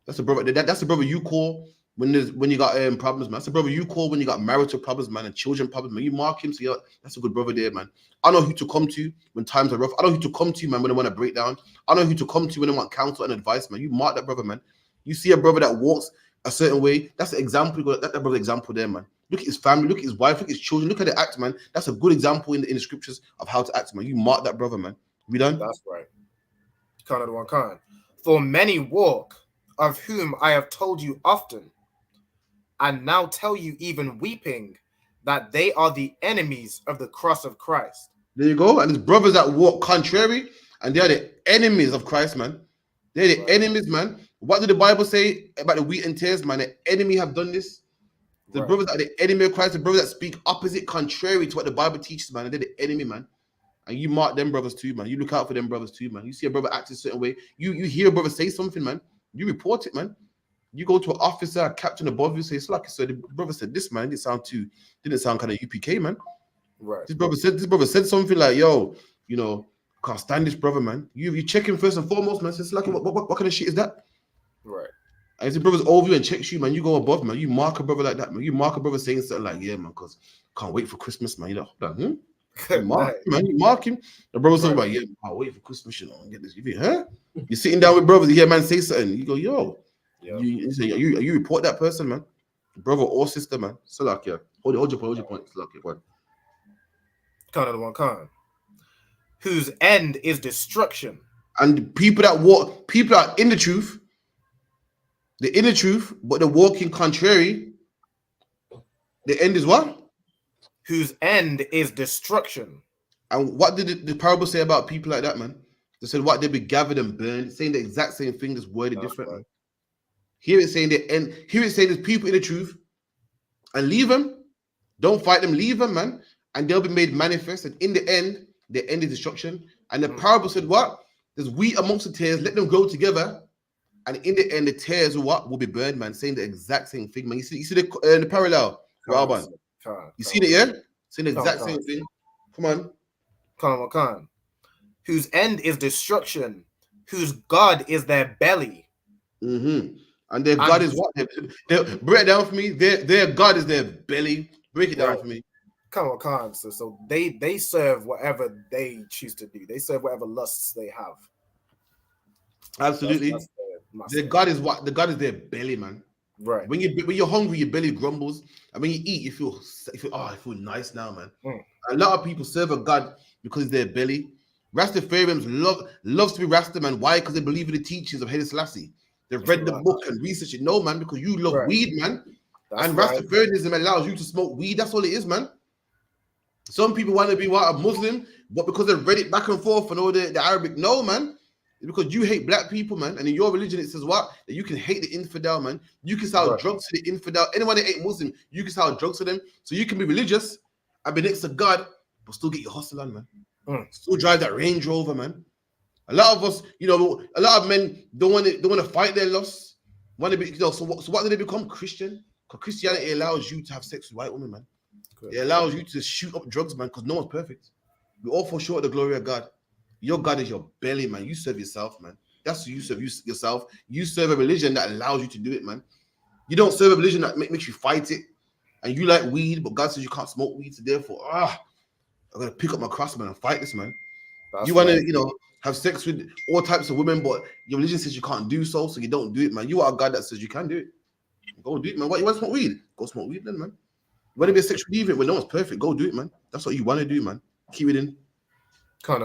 That's a brother. That's the brother you call when you got problems, man. That's the brother you call when you got marital problems, man, and children problems, man. You mark him, so that's a good brother there, man. I know who to come to when times are rough. I know who to come to, man, when I want to break down. I know who to come to when I want counsel and advice, man. You mark that brother, man. You see a brother that walks a certain way, that's an example. That brother's example there, man. Look at his family, look at his wife, look at his children, look at the act, man. That's a good example in the scriptures of how to act, man. You mark that brother, man. We done? That's right. Kind of one kind. For many walk, of whom I have told you often, and now tell you even weeping, that they are the enemies of the cross of Christ. There you go. And there's brothers that walk contrary, and they are the enemies of Christ, man. They're the enemies, man. What did the Bible say about the wheat and tares, man? The enemy have done this. The brothers that are the enemy of Christ, the brothers that speak opposite, contrary to what the Bible teaches, man. And they're the enemy, man. And you mark them brothers too, man. You look out for them brothers too, man. You see a brother act a certain way. You hear a brother say something, man. You report it, man. You go to an officer, a captain above you, say, it's like, so the brother said this, man. Didn't sound kind of UPK, man. Right. This brother said something like, yo, can't stand this brother, man. You check him first and foremost, man. So it's like, what kind of shit is that? Right. And if the brother's over you and checks you, man, you go above, man. You mark a brother like that, man. You mark a brother saying something like, yeah, man, because can't wait for Christmas, man. Hold on, You mark him, man. You mark him. The brother's talking about, yeah, can't wait for Christmas, get this. You're sitting down with brothers, you hear man say something. You go, yo. You report that person, man. Brother or sister, man. Salakia. Hold your point. Salakia, one. Kind of the one kind. Whose end is destruction. And people that are in the truth, they're in the truth, but they're walking contrary. The end is what? Whose end is destruction. And what did the parable say about people like that, man? They said what they be gathered and burned, saying the exact same thing, just worded different. Man. Here it's saying there's people in the truth, and leave them. Don't fight them, leave them, man. And they'll be made manifest. And in the end is destruction. And the parable said what? There's wheat amongst the tares, let them grow together. And in the end, the tares will be burned, man. Saying the exact same thing, man. You see the parallel, Rabban. You seen it, yeah? Saying the exact same thing. Come on. Come. Whose end is destruction, whose God is their belly. Mm-hmm. And their God is what? Break it down for me. Their God is their belly. Break it down for me. Come on. So they serve whatever they choose to do. They serve whatever lusts they have. Absolutely. Their God is what? The God is their belly, man. Right. When you're hungry, your belly grumbles, and when you eat, you feel I feel nice now, man. A lot of people serve a God because it's their belly. Rastafarians loves to be Rasta, man. Why? Because they believe in the teachings of Haile Selassie. They've read the book and researched it. No, man, because you love weed, man. Rastafarianism allows you to smoke weed. That's all it is, man. Some people want to be what a Muslim, but because they've read it back and forth and all the Arabic. No, man. It's because you hate black people, man. And in your religion, it says what? That you can hate the infidel, man. You can sell drugs to the infidel. Anyone that ain't Muslim, you can sell drugs to them. So you can be religious and be next to God, but still get your hustle on, man. Still drive that Range Rover, man. A lot of us, a lot of men don't want to fight their loss. Want to be, so what do they become? Christian? Because Christianity allows you to have sex with white women, man. It allows you to shoot up drugs, man, because no one's perfect. We all fall short of the glory of God. Your God is your belly, man. You serve yourself, man. That's who you serve yourself. You serve a religion that allows you to do it, man. You don't serve a religion that makes you fight it. And you like weed, but God says you can't smoke weed, so therefore, I'm going to pick up my cross, man, and fight this, man. You want to, have sex with all types of women, but your religion says you can't do so you don't do it, man. You are a God that says you can do it. Go do it, man. What, you want to smoke weed? Go smoke weed then, man. You want to be a sexual deviant when no one's perfect? Go do it, man. That's what you want to do, man. Keep it in. Can't.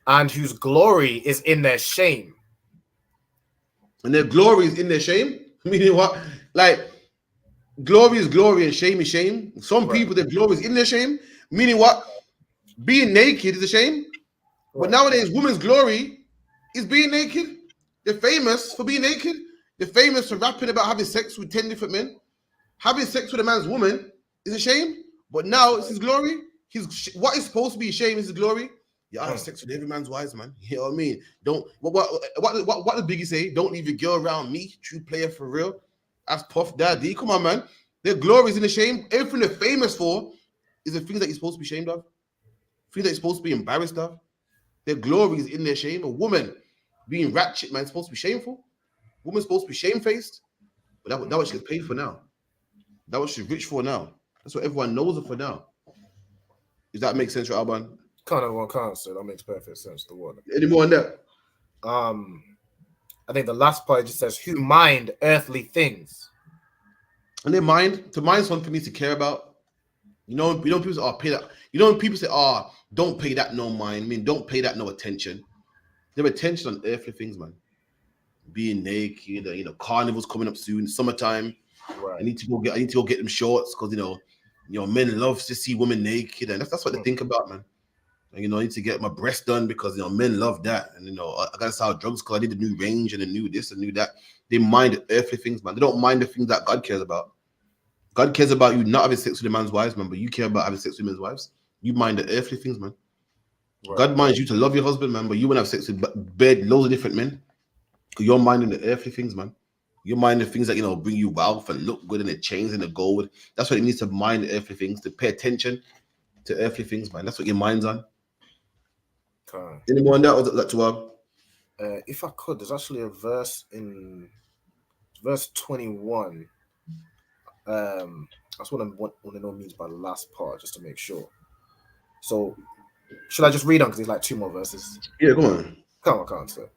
And whose glory is in their shame. And their glory is in their shame? Meaning what? Like, glory is glory and shame is shame. Some people, their glory is in their shame. Meaning what? Being naked is a shame. But nowadays, women's glory is being naked. They're famous for being naked. They're famous for rapping about having sex with 10 different men. Having sex with a man's woman is a shame. But now it's his glory. What is supposed to be a shame is his glory. Yeah, I have sex with every man's wives, man. You know what I mean? Don't what does Biggie say? Don't leave your girl around me, true player for real. That's Puff Daddy. Come on, man. Their glory is in the shame. Everything they're famous for is the things that you're supposed to be ashamed of. Things that you're supposed to be embarrassed of. Their glory is in their shame. A woman being ratchet, man, is supposed to be shameful. Woman's supposed to be shamefaced. But that what she gets paid for now. That what she's rich for now. That's what everyone knows her for now. Does that make sense, Alban? Can't, so that makes perfect sense. The word. Any more on that? I think the last part just says, who mind earthly things. And they mind, to mind something needs to care about. People say, pay that. When people say, don't pay that no mind. I mean, don't pay that no attention. They have attention on earthly things, man. Being naked, carnival's coming up soon, summertime. Right. I need to go get them shorts because men love to see women naked, and that's what they think about, man. And, I need to get my breast done because men love that, and I gotta sell drugs because I need the new range and the new this and new that. They mind the earthly things, man. They don't mind the things that God cares about. God cares about you not having sex with a man's wives, man, but you care about having sex with men's wives. You mind the earthly things, man. Right. God minds you to love your husband, man, but you want to have sex with loads of different men. You're minding the earthly things, man. You're minding the things that bring you wealth and look good and the chains and the gold. That's what it needs to mind the earthly things, to pay attention to earthly things, man. That's what your mind's on. Okay. Any more on that, or is that too if I could, there's actually a verse in verse 21. That's what I want to know means by the last part, just to make sure. So, should I just read on because there's like 2 more verses? Yeah, go on. Come on, sir.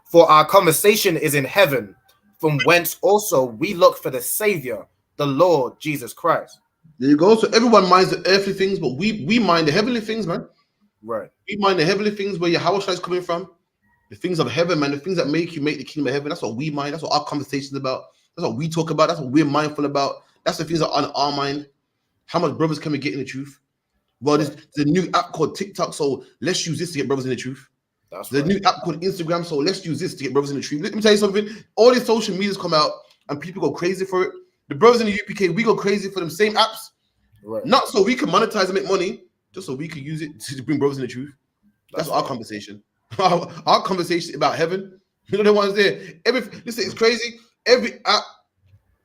For our conversation is in heaven, from whence also we look for the Savior, the Lord Jesus Christ. There you go. So everyone minds the earthly things, but we mind the heavenly things, man. Right. We mind the heavenly things where your house is coming from. The things of heaven, man. The things that make the kingdom of heaven. That's what we mind. That's what our conversation is about. That's what we talk about. That's what we're mindful about. That's the things that are on our mind. How much brothers can we get in the truth? Well, there's a new app called TikTok, so let's use this to get brothers in the truth. There's a new app called Instagram, so let's use this to get brothers in the truth. Let me tell you something. All these social medias come out and people go crazy for it. The brothers in the UPK, we go crazy for them same apps. Right. Not so we can monetize and make money, just so we can use it to bring brothers in the truth. That's our conversation. Our conversation is about heaven. The ones there. Listen, it's crazy. Every app,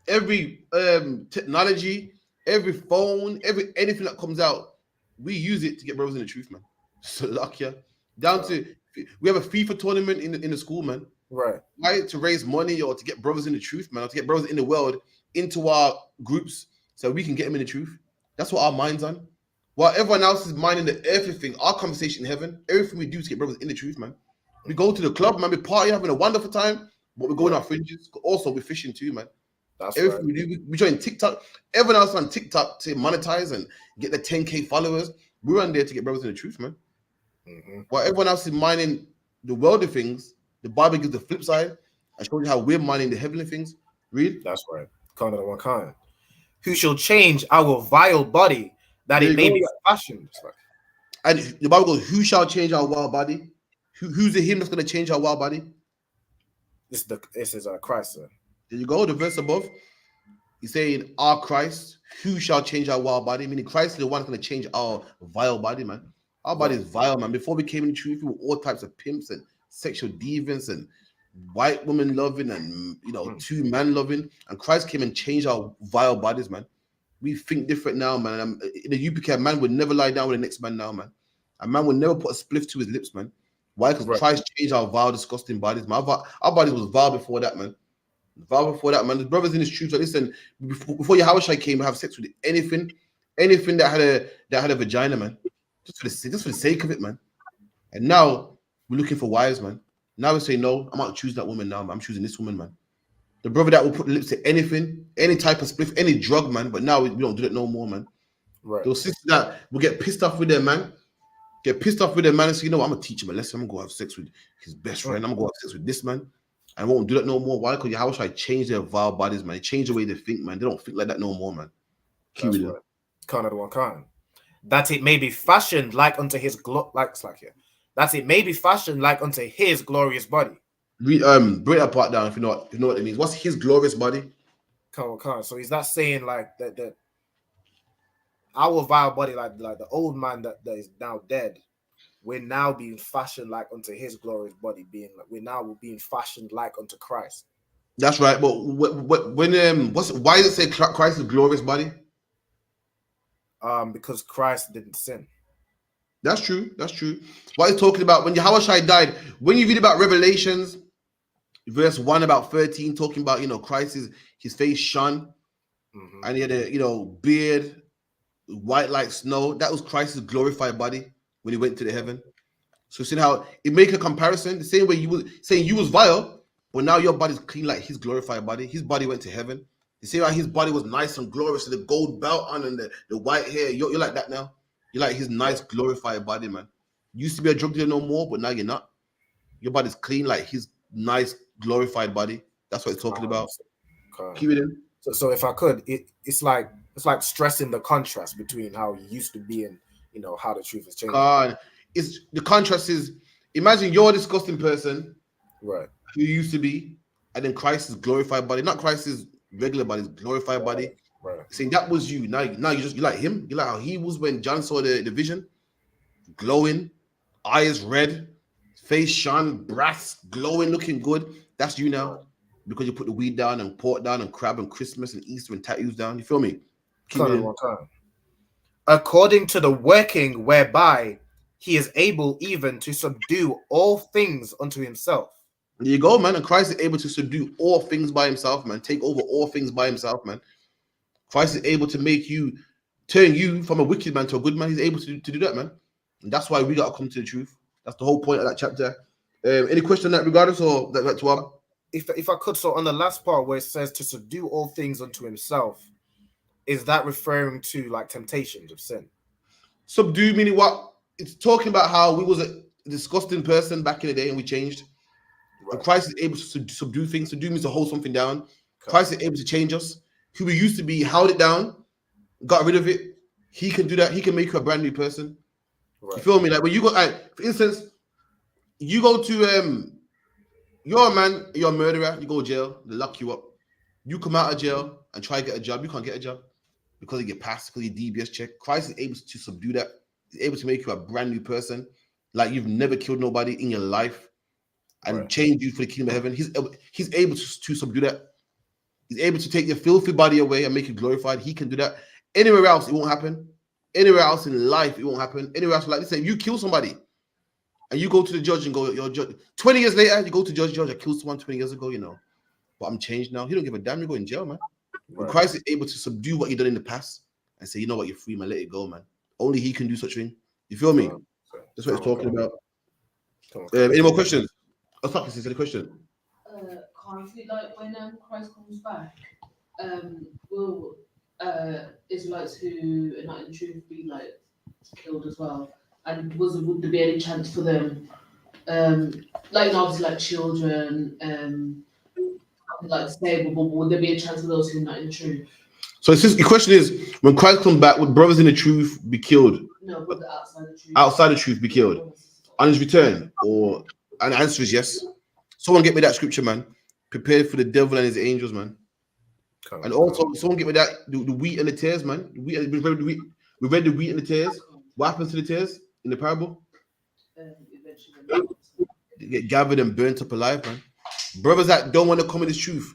every technology, every phone, anything that comes out, we use it to get brothers in the truth, man. So luck, yeah. Down to we have a FIFA tournament in the school, man. Right. Right, to raise money or to get brothers in the truth, man, or to get brothers in the world into our groups so we can get them in the truth. That's what our mind's on. While everyone else is minding the earthly thing, our conversation in heaven, everything we do to get brothers in the truth, man. We go to the club, man, we party, having a wonderful time, but we're going our fringes. Also, we're fishing too, man. That's everything we do. We join TikTok. Everyone else on TikTok to monetize and get the 10K followers. We're on there to get brothers in the truth, man. Mm-hmm. While everyone else is minding the worldly things, the Bible gives the flip side and shows you how we're minding the heavenly things. Read. That's right. Kind of one kind. who shall change our vile body, that There it you may go. be fashioned. It's like, And the Bible goes, "Who shall change our wild body? Who's the him that's going to change our wild body?" this is Christ, sir. There you go. The verse above, he's saying, "Our Christ, who shall change our wild body?" Meaning Christ is the one that's going to change our vile body, man. Our body is vile, man. Before we came in the truth, we were all types of pimps and sexual deviants and white woman loving and two man loving. And Christ came and changed our vile bodies, man. We think different now, man. In the UPK, a man would never lie down with the next man now, man. A man would never put a spliff to his lips, man. Why? Because Christ changed our vile, disgusting bodies, man. Our bodies was vile before that, man. Vile before that, man. The brothers in this truth, so listen, before Yahushua came, have sex with anything that had a vagina, man. Just for the sake of it, man. And now we're looking for wives, man. Now we say, no, I'm not choosing that woman now, man. I'm choosing this woman, man. The brother that will put lips to anything, any type of spliff, any drug, man. But now we don't do that no more, man. Right. Those sisters that will get pissed off with their man, and say, I'm gonna teach him a lesson. I'm gonna go have sex with his best friend. I'm gonna go have sex with this man. I won't do that no more. Why? Because Yahushua changed their vile bodies, man. They changed the way they think, man. They don't think like that no more, man. That's right. Kind of the one kind. That it may be fashioned like unto his that it may be fashioned like unto his glorious body. Break that part down if you know what it means. What's his glorious body? Come on. So is that saying like that our vile body, like the old man that is now dead, we're now being fashioned like unto his glorious body, we're now being fashioned like unto Christ. That's right. But why does it say Christ's glorious body? Because Christ didn't sin. That's true. What he's talking about when Yahushua died, when you read about Revelations, verse 1 about 13, talking about Christ his face shone, and he had a beard, white like snow. That was Christ's glorified body when he went to the heaven. So see how it make a comparison, the same way you was saying you was vile, but now your body's clean like his glorified body. His body went to heaven. You see how his body was nice and glorious, with the gold belt on and the white hair. You're like that now. You're like his nice glorified body, man. You used to be a drug dealer no more, but now you're not. Your body's clean like his nice glorified body. That's what it's talking about. Keep it in. So if I could, it's like stressing the contrast between how you used to be and how the truth has changed. It's the contrast is, imagine you're a disgusting person, right? Who you used to be, and then Christ's glorified body, not Christ's regular body, his glorified body. Right. Saying that was you. Now you like him. You like how he was when John saw the vision, glowing, eyes red, face shone, brass, glowing, looking good. That's you now, because you put the weed down and pork down and crab and Christmas and Easter and tattoos down. You feel me? According to the working whereby he is able even to subdue all things unto himself. There you go, man. And Christ is able to subdue all things by himself, man. Take over all things by himself, man. Christ is able to turn you from a wicked man to a good man. He's able to do that, man. And that's why we got to come to the truth. That's the whole point of that chapter. Any question on that regardless, or that's what? If I could, so on the last part where it says to subdue all things unto himself, is that referring to like temptations of sin? Subdue meaning what? It's talking about how we was a disgusting person back in the day and we changed. Right. And Christ is able to subdue things. Subdue means to hold something down. Okay. Christ is able to change us. Who we used to be, held it down, got rid of it. He can do that. He can make you a brand new person. Right. You feel me? Like when you go, for instance, you go to you're a man, you're a murderer, you go to jail, they lock you up. You come out of jail and try to get a job, you can't get a job because you get passed, because your DBS check. Christ is able to subdue that. He's able to make you a brand new person, like you've never killed nobody in your life, and change you for the kingdom of heaven. He's able to subdue that. He's able to take your filthy body away and make you glorified. He can do that. Anywhere else, it won't happen. Anywhere else in life, it won't happen. Anywhere else, like this, if you kill somebody and you go to the judge and go, your judge, 20 years later, you go to judge, I killed someone 20 years ago, but I'm changed now. He don't give a damn. You go in jail, man. Right. Christ is able to subdue what you done in the past and say, you know what, you're free, man. Let it go, man. Only he can do such thing. You feel me? That's what he's talking about. Any more questions? I'll start with the question. Like when Christ comes back, will Israelites who are not in truth be like killed as well? And would there be any chance for them, like obviously like children, like disabled, but would there be a chance for those who are not in truth? So it's just, the question is, when Christ comes back, would brothers in the truth be killed? No, but the outside the truth. Outside the truth be killed on his return? Or and the answer is yes. Someone get me that scripture, man. Prepared for the devil and his angels, man. And also, someone get me that the wheat and the tares, man. We read the wheat and the tares. What happens to the tares in the parable? They get gathered and burnt up alive, man. Brothers that don't want to come in this truth.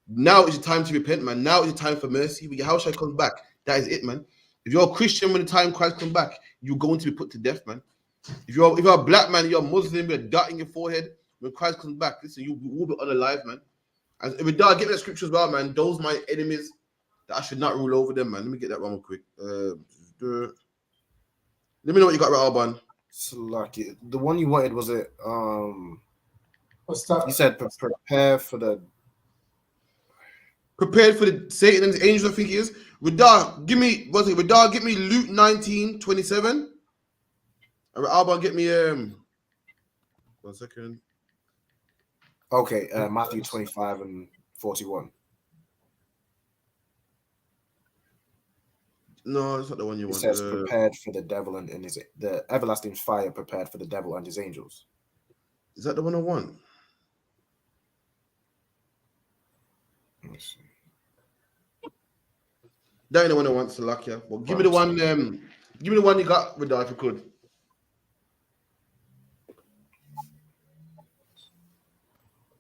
Now is the time to repent, man. Now is the time for mercy. When your house shall come back. That is it, man. If you're a Christian when the time Christ comes back, you're going to be put to death, man. If you're a black man, you're a Muslim, you're a dot in your forehead. When Christ comes back, listen, you will be unalive, man. And if we die, get that scripture as well, man. Those my enemies that I should not rule over them, man. Let me get that one real quick. Let me know what you got, right, Alban. Lucky. The one you wanted was it? What's that? You said prepare for the. Prepared for the Satan and his angels, I think it is. Radar, give me Luke 19:27. All right, Alban, get me 1 second. Okay, Matthew 25 and 41. No, it's not the one you It want. says prepared for the devil and his the everlasting fire prepared for the devil and his angels. Is that the one I want? Let me see. That ain't the one I want, Salakia. Well, give me the one. Give me the one you got, Radar, if you could.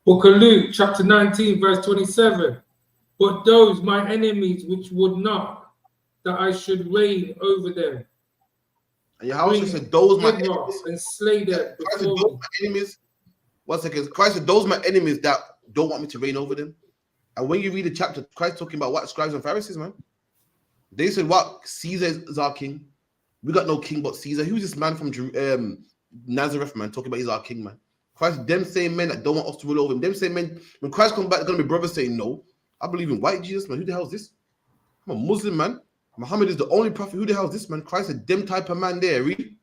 Book of Luke, chapter 19, verse 27. But those my enemies which would not that I should reign over them. And your house said, those my enemies. And slay them before me. Enemies. 1 second. Christ said, those my enemies that don't want me to reign over them. And when you read the chapter, Christ talking about what scribes and Pharisees, man. They said, what? Caesar is our king. We got no king but Caesar. Who's this man from Nazareth, man, talking about he's our king, man? Christ, them same men that don't want us to rule over him. Them same men, when Christ comes back, they're going to be brothers saying, no, I believe in white Jesus, man. Who the hell is this? I'm a Muslim, man. Muhammad is the only prophet. Who the hell is this, man? Christ said, them type of man there, read.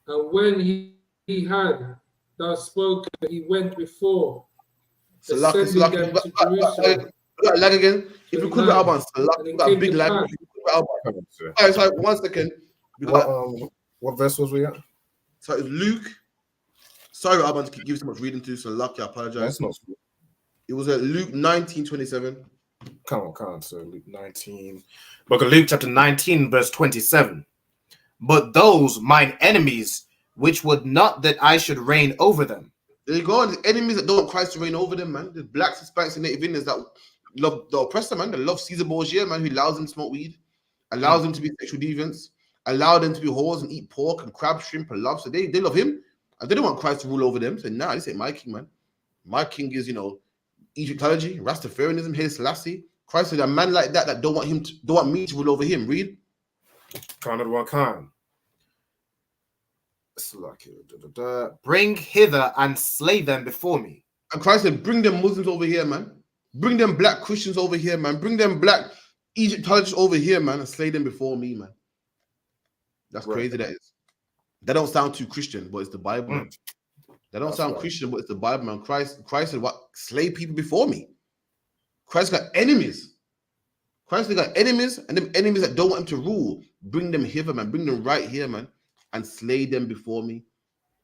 And when he had thus spoken, he went before. So lag again. If you could be Alban, you got a big lag. Sorry, 1 second. What verse was we at? So it's Luke. Sorry, Alban, to give you so much reading to, so lucky, I apologize. That's not true. It was at Luke 19:27. Come on. So Luke 19. Book of Luke, chapter 19, verse 27. But those mine enemies, which would not that I should reign over them. There you go. And the enemies that don't want Christ to reign over them, man. The blacks, Hispanics, and Native Indians that love the oppressor, man. They love Caesar Borgia, man, who allows them to smoke weed, allows them to be sexual deviants, allow them to be whores and eat pork and crab, shrimp, and lobster. They love him. And they don't want Christ to rule over them. So, nah, this ain't my king, man. My king is, Egyptology, Rastafarianism, Haile Selassie. Christ said a man like that don't want me to rule over him. Read. Khan. Bring hither and slay them before me. And Christ said, bring them Muslims over here, man. Bring them black Christians over here, man. Bring them black Egyptologists over here, man, and slay them before me, man. That's crazy, that is. That don't sound too Christian, but it's the Bible, man. That don't sound Christian, but it's the Bible, man. Christ said, what? Slay people before me. Christ got enemies. Christ got enemies, and them enemies that don't want him to rule. Bring them hither, man. Bring them right here, man. And slay them before me.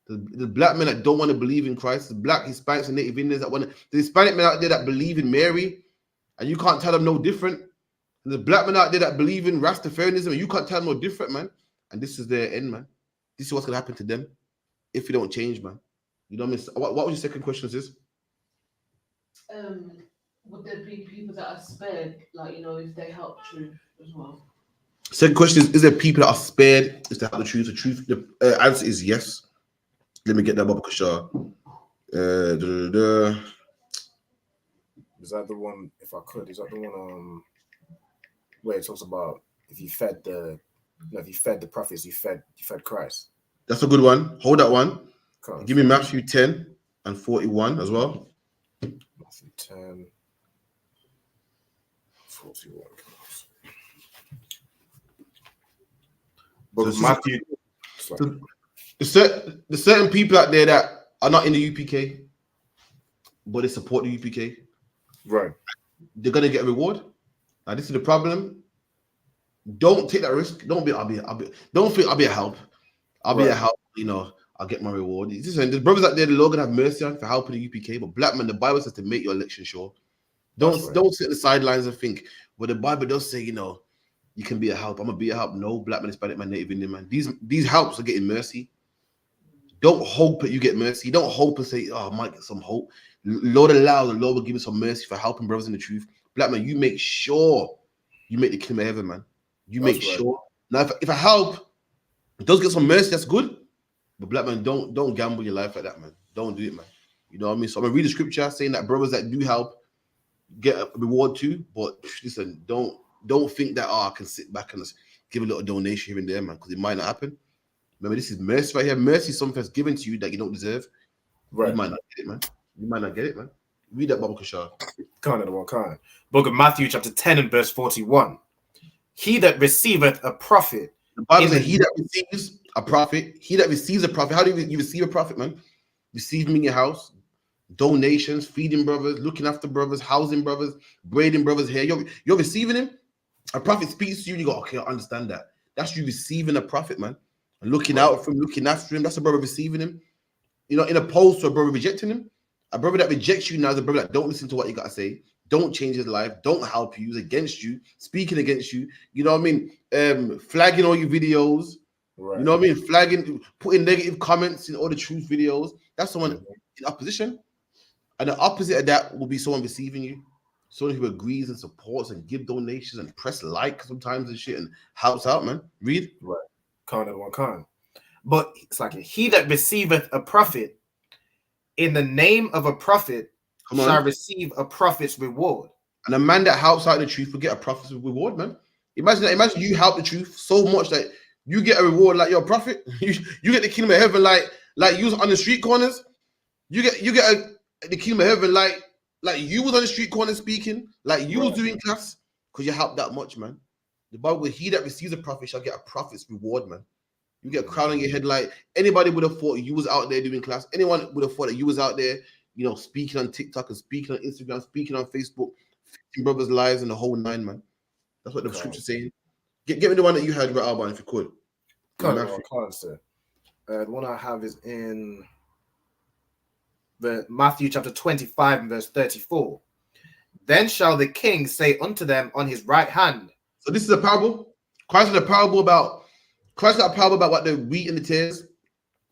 The black men that don't want to believe in Christ, the black Hispanics and Native Indians that want to, the Hispanic men out there that believe in Mary, and you can't tell them no different. And the black men out there that believe in Rastafarianism, and you can't tell them no different, man. And this is their end, man. This is what's gonna happen to them if you don't change, man. You know what I mean? What was your second question, sis? Would there be people that are spared, if they help truth as well? Second question is there people that are spared if they help the truth? The answer is yes. Let me get that Baba Kashar. Is that the one, if I could, is that the one where it talks about if you fed the prophets, you fed Christ? That's a good one. Hold that one. Give me Matthew 10 and 41 as well. Matthew 10, 41. But Matthew, the certain people out there that are not in the UPK, but they support the UPK, right? They're gonna get a reward. Now, this is the problem. Don't take that risk. Don't think I'll be a help. I'll be a help. You know, I'll get my reward. Listen, there's brothers out there the Lord gonna have mercy on for helping the UPK, but black man, the Bible says to make your election sure. Don't sit in the sidelines and think. Well, the Bible does say, you know, you can be a help. I'm gonna be a help. No, black man, Hispanic man, Native Indian man. These helps are getting mercy. Don't hope that you get mercy. Don't hope and say, oh, I might get some hope. Lord allow the Lord will give you some mercy for helping brothers in the truth. Black man, you make sure you make the kingdom of heaven, man. You make sure. Now, if I help, it does get some mercy, that's good. But black man, don't gamble your life like that, man. Don't do it, man. You know what I mean? So I'm gonna read the scripture saying that brothers that do help get a reward too. But listen, don't think that I can sit back and just give a little donation here and there, man, because it might not happen. Remember, this is mercy right here. Mercy is something that's given to you that you don't deserve. Right. You might not get it, man. You might not get it, man. Read that Bible, Kashar. Can't. Book of Matthew, chapter 10 and verse 41. He that receiveth a prophet. The Bible says, he that receives a prophet, he that receives a prophet. How do you receive a prophet, man? Receive him in your house, donations, feeding brothers, looking after brothers, housing brothers, braiding brothers' hair. You're receiving him. A prophet speaks to you, and you go, okay, I understand that. That's you receiving a prophet, man. And looking out for him, looking after him. That's a brother receiving him. You know, in opposed to a brother rejecting him. A brother that rejects you now is a brother that don't listen to what you got to say, don't change his life, don't help you, is against you, speaking against you. You know what I mean? Flagging all your videos. Right. You know what I mean? Flagging, putting negative comments in all the truth videos. That's someone in opposition. And the opposite of that will be someone receiving you. Someone who agrees and supports and give donations and press like sometimes and shit and helps out, man. Read. Right. Can't. But it's like he that receiveth a prophet in the name of a prophet shall receive a prophet's reward. And a man that helps out the truth will get a prophet's reward, man. Imagine that. Imagine you help the truth so much that you get a reward like your prophet. You get the kingdom of heaven like you was on the street corners. You get the kingdom of heaven like you was on the street corner speaking, like you was doing class, because you helped that much, man. The Bible, he that receives a prophet shall get a prophet's reward, man. You get a crown on your head. Like anybody would have thought you was out there doing class. Anyone would have thought that you was out there, you know, speaking on TikTok and speaking on Instagram, speaking on Facebook, fixing brothers' lives and the whole nine, man. That's what the scripture's saying. Get me the one that you had, Alban, if you could. Can't, sir. The one I have is in the Matthew chapter 25 and verse 34. Then shall the king say unto them on his right hand. So this is a parable. Christ got a parable about what the wheat and the tares.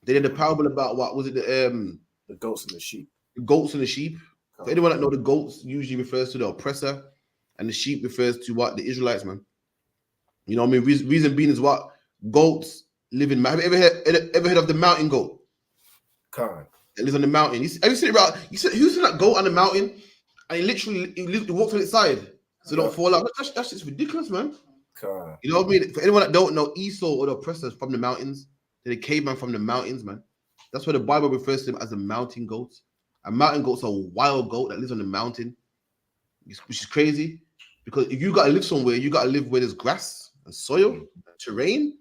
They did a parable about what was it? The goats and the sheep. The goats and the sheep. For anyone that know, the goats usually refers to the oppressor, and the sheep refers to what? The Israelites, man. You know what I mean? Reason being is what? Goats live in. Have you ever heard of the mountain goat? Can't. It lives on the mountain. Have you seen it around? Who's seen that goat on the mountain? And he walks on its side, so don't fall out. That's just ridiculous, man. God. You know what I mean? For anyone that don't know, Esau or the oppressors from the mountains, they're the caveman from the mountains, man. That's why the Bible refers to them as the mountain goats. A mountain goat's a wild goat that lives on the mountain, which is crazy. Because if you gotta live somewhere, you gotta live where there's grass and soil, and terrain.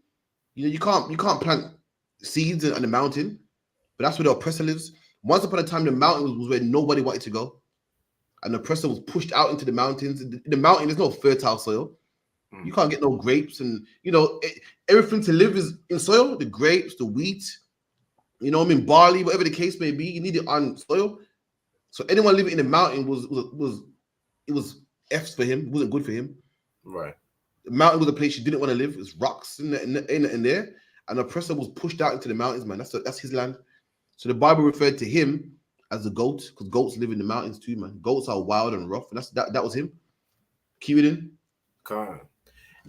You know, you can't plant seeds on the mountain. But that's where the oppressor lives. Once upon a time, the mountain was where nobody wanted to go. And the oppressor was pushed out into the mountains. In the mountain, there's no fertile soil. You can't get no grapes, and you know everything to live is in soil. The grapes, the wheat, you know, barley, whatever the case may be, you need it on soil. So anyone living in the mountain was F's for him. It wasn't good for him. Right. The mountain was a place you didn't want to live. It's rocks in there, and the oppressor was pushed out into the mountains, man. That's his land. So the Bible referred to him as a goat, because goats live in the mountains too, man. Goats are wild and rough, and that was him. Keep it in. God.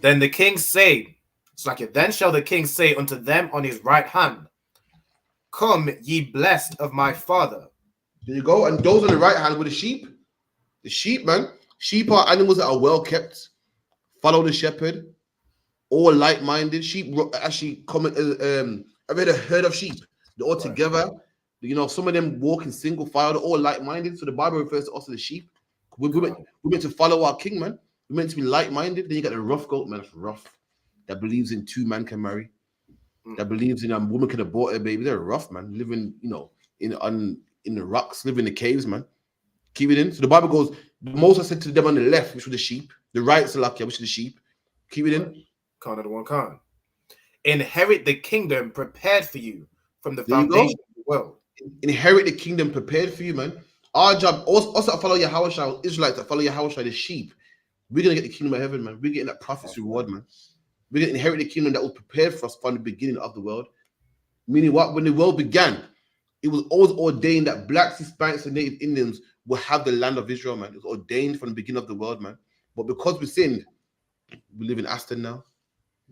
Then the king say, it's like it. Then shall the king say unto them on his right hand, come ye blessed of my father. There you go. And those on the right hand were the sheep. The sheep, man. Sheep are animals that are well kept, follow the shepherd, all like-minded. Sheep actually come. I've heard of sheep. They're all together. You know, some of them walk in single file. They're all like-minded. So the Bible refers to us as the sheep. We're meant to follow our king, man. We're meant to be like-minded. Then you got the rough goat, man. That's rough. That believes in two men can marry. That believes in a woman can abort a baby. They're rough, man. Living, you know, in the rocks, live in the caves, man. Keep it in. So the Bible goes, Moses said to them on the left, which were the sheep, the right Salakia, which is the sheep. Keep it in. Khan of the one Khan. Inherit the kingdom prepared for you from the There you foundation go. of the world. Inherit the kingdom prepared for you, man. Our job, also to follow Yahweh Shai, Israelites, to follow Yahweh Shai, the sheep. We're going to get the kingdom of heaven, man. We're getting that prophet's reward, man. We're going to inherit the kingdom that was prepared for us from the beginning of the world. Meaning what? When the world began, it was always ordained that blacks, Hispanics, and Native Indians will have the land of Israel, man. It was ordained from the beginning of the world, man. But because we sinned, we live in Aston now.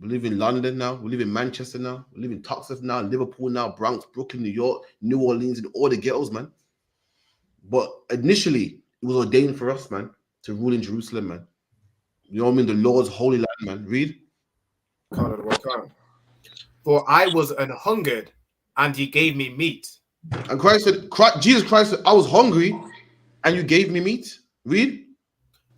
We live in London now. We live in Manchester now. We live in Texas now, Liverpool now, Bronx, Brooklyn, New York, New Orleans, and all the ghettos, man. But initially, it was ordained for us, man, to rule in Jerusalem, man. You know what I mean? The Lord's holy land, man. Read. For I was an hungered, and ye gave me meat. And Jesus Christ said, I was hungry, and you gave me meat. Read.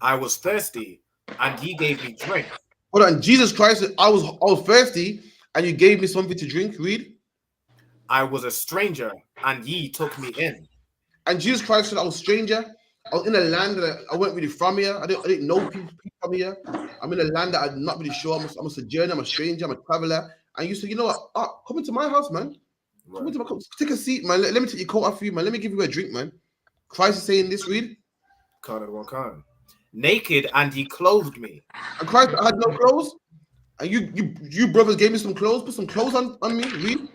I was thirsty, and ye gave me drink. Hold on. Jesus Christ said, I was thirsty, and you gave me something to drink. Read. I was a stranger, and ye took me in. And Jesus Christ said, I was a stranger. I was in a land that I wasn't really from here. I didn't know people from here. I'm in a land that I'm not really sure. I'm a sojourner. I'm a stranger. I'm a traveler. And you said, you know what? Come into my house, man. Come into my house. Take a seat, man. Let me take your coat off you, man. Let me give you a drink, man. Christ is saying this. Read. Naked, and ye clothed me. And Christ, I had no clothes. And you brothers gave me some clothes. Put some clothes on me. Read.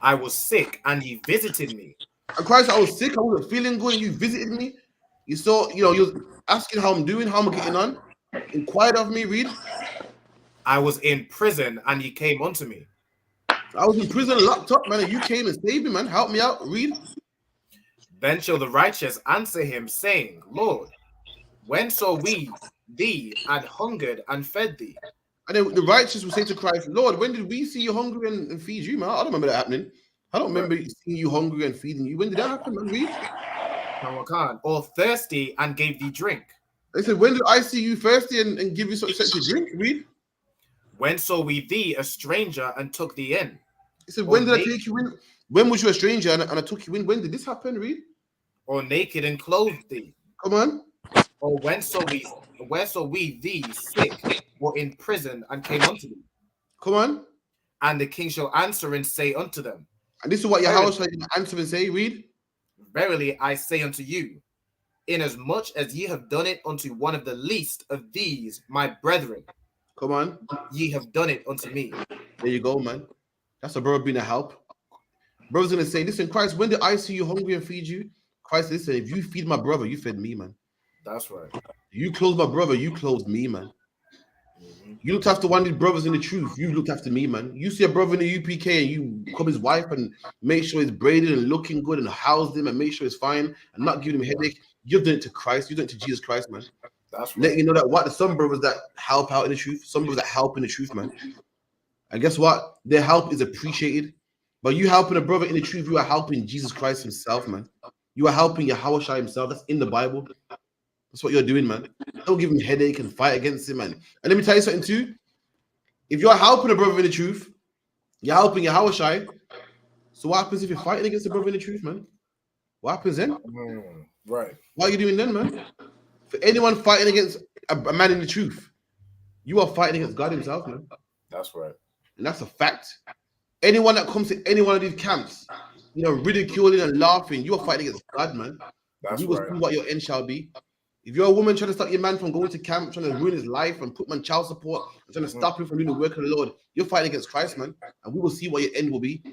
I was sick, and ye visited me. And Christ, I was sick. I wasn't feeling good. And you visited me. You saw, you was asking how I'm doing, how I'm getting on. Inquired of me. Read. I was in prison, and ye came unto me. I was in prison, locked up, man. And you came and saved me, man. Help me out. Read. Then shall the righteous answer him, saying, Lord, when saw we thee and hungered and fed thee? And then the righteous will say to Christ, Lord, when did we see you hungry and feed you, man? I don't remember that happening. I don't remember seeing you hungry and feeding you. When did that happen, man? Read. Or thirsty and gave thee drink. They said, when did I see you thirsty and give you something to drink? Read. When saw we thee a stranger and took thee in? He said, when did I take you in? When was you a stranger and I took you in? When did this happen? Read. Or naked and clothed thee? Come on. Or where saw we thee sick or in prison and came unto thee? Come on. And the king shall answer and say unto them. And this is what Yahweh shall answer and say. Read. Verily I say unto you, inasmuch as ye have done it unto one of the least of these my brethren, come on, ye have done it unto me. There you go, man. That's a brother being a help. Brother's gonna say, listen, Christ, when did I see you hungry and feed you? Christ, listen, if you feed my brother, you fed me, man. That's right. You clothed my brother, you clothed me, man. You looked after one of these brothers in the truth. You looked after me, man. You see a brother in the UPK and you become his wife and make sure he's braided and looking good and house him and make sure he's fine and not giving him a headache. You've done it to Christ. You've done it to Jesus Christ, man. That's right. Letting you know that there's some brothers that help out in the truth, some brothers that help in the truth, man. And guess what? Their help is appreciated. But you helping a brother in the truth, you are helping Jesus Christ himself, man. You are helping Yahweh Shai himself. That's in the Bible. That's what you're doing, man. Don't give him headache and fight against him, man. And let me tell you something too. If you're helping a brother in the truth, you're helping Yahweh Shai. So what happens if you're fighting against a brother in the truth, man? What happens then? Right. What are you doing then, man? For anyone fighting against a man in the truth, you are fighting against God himself, man. That's right. And that's a fact. Anyone that comes to any one of these camps, ridiculing and laughing, you are fighting against God, man. That's you will see what your end shall be. If you're a woman trying to stop your man from going to camp, trying to ruin his life and put him on child support, and trying to stop him from doing the work of the Lord, you're fighting against Christ, man. And we will see what your end will be.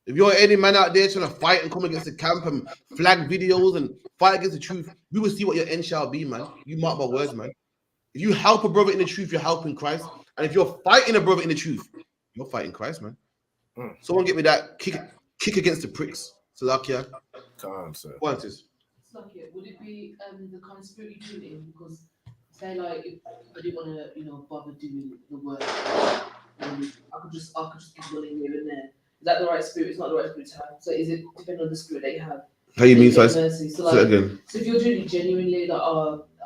If you're any man out there trying to fight and come against the camp and flag videos and fight against the truth, we will see what your end shall be, man. You mark my words, man. If you help a brother in the truth, you're helping Christ. And if you're fighting a brother in the truth, you're fighting Christ, man. Someone get me that kick against the pricks. Salakia. Come on, sir. What is this? Would it be the kind of spirit you do it in? Because say like if I didn't want to, bother doing the work, I could just give money here and there. Is that the right spirit? It's not the right spirit to have. So is it depending on the spirit that you have? How you mean? So again. So if you're doing it genuinely, like,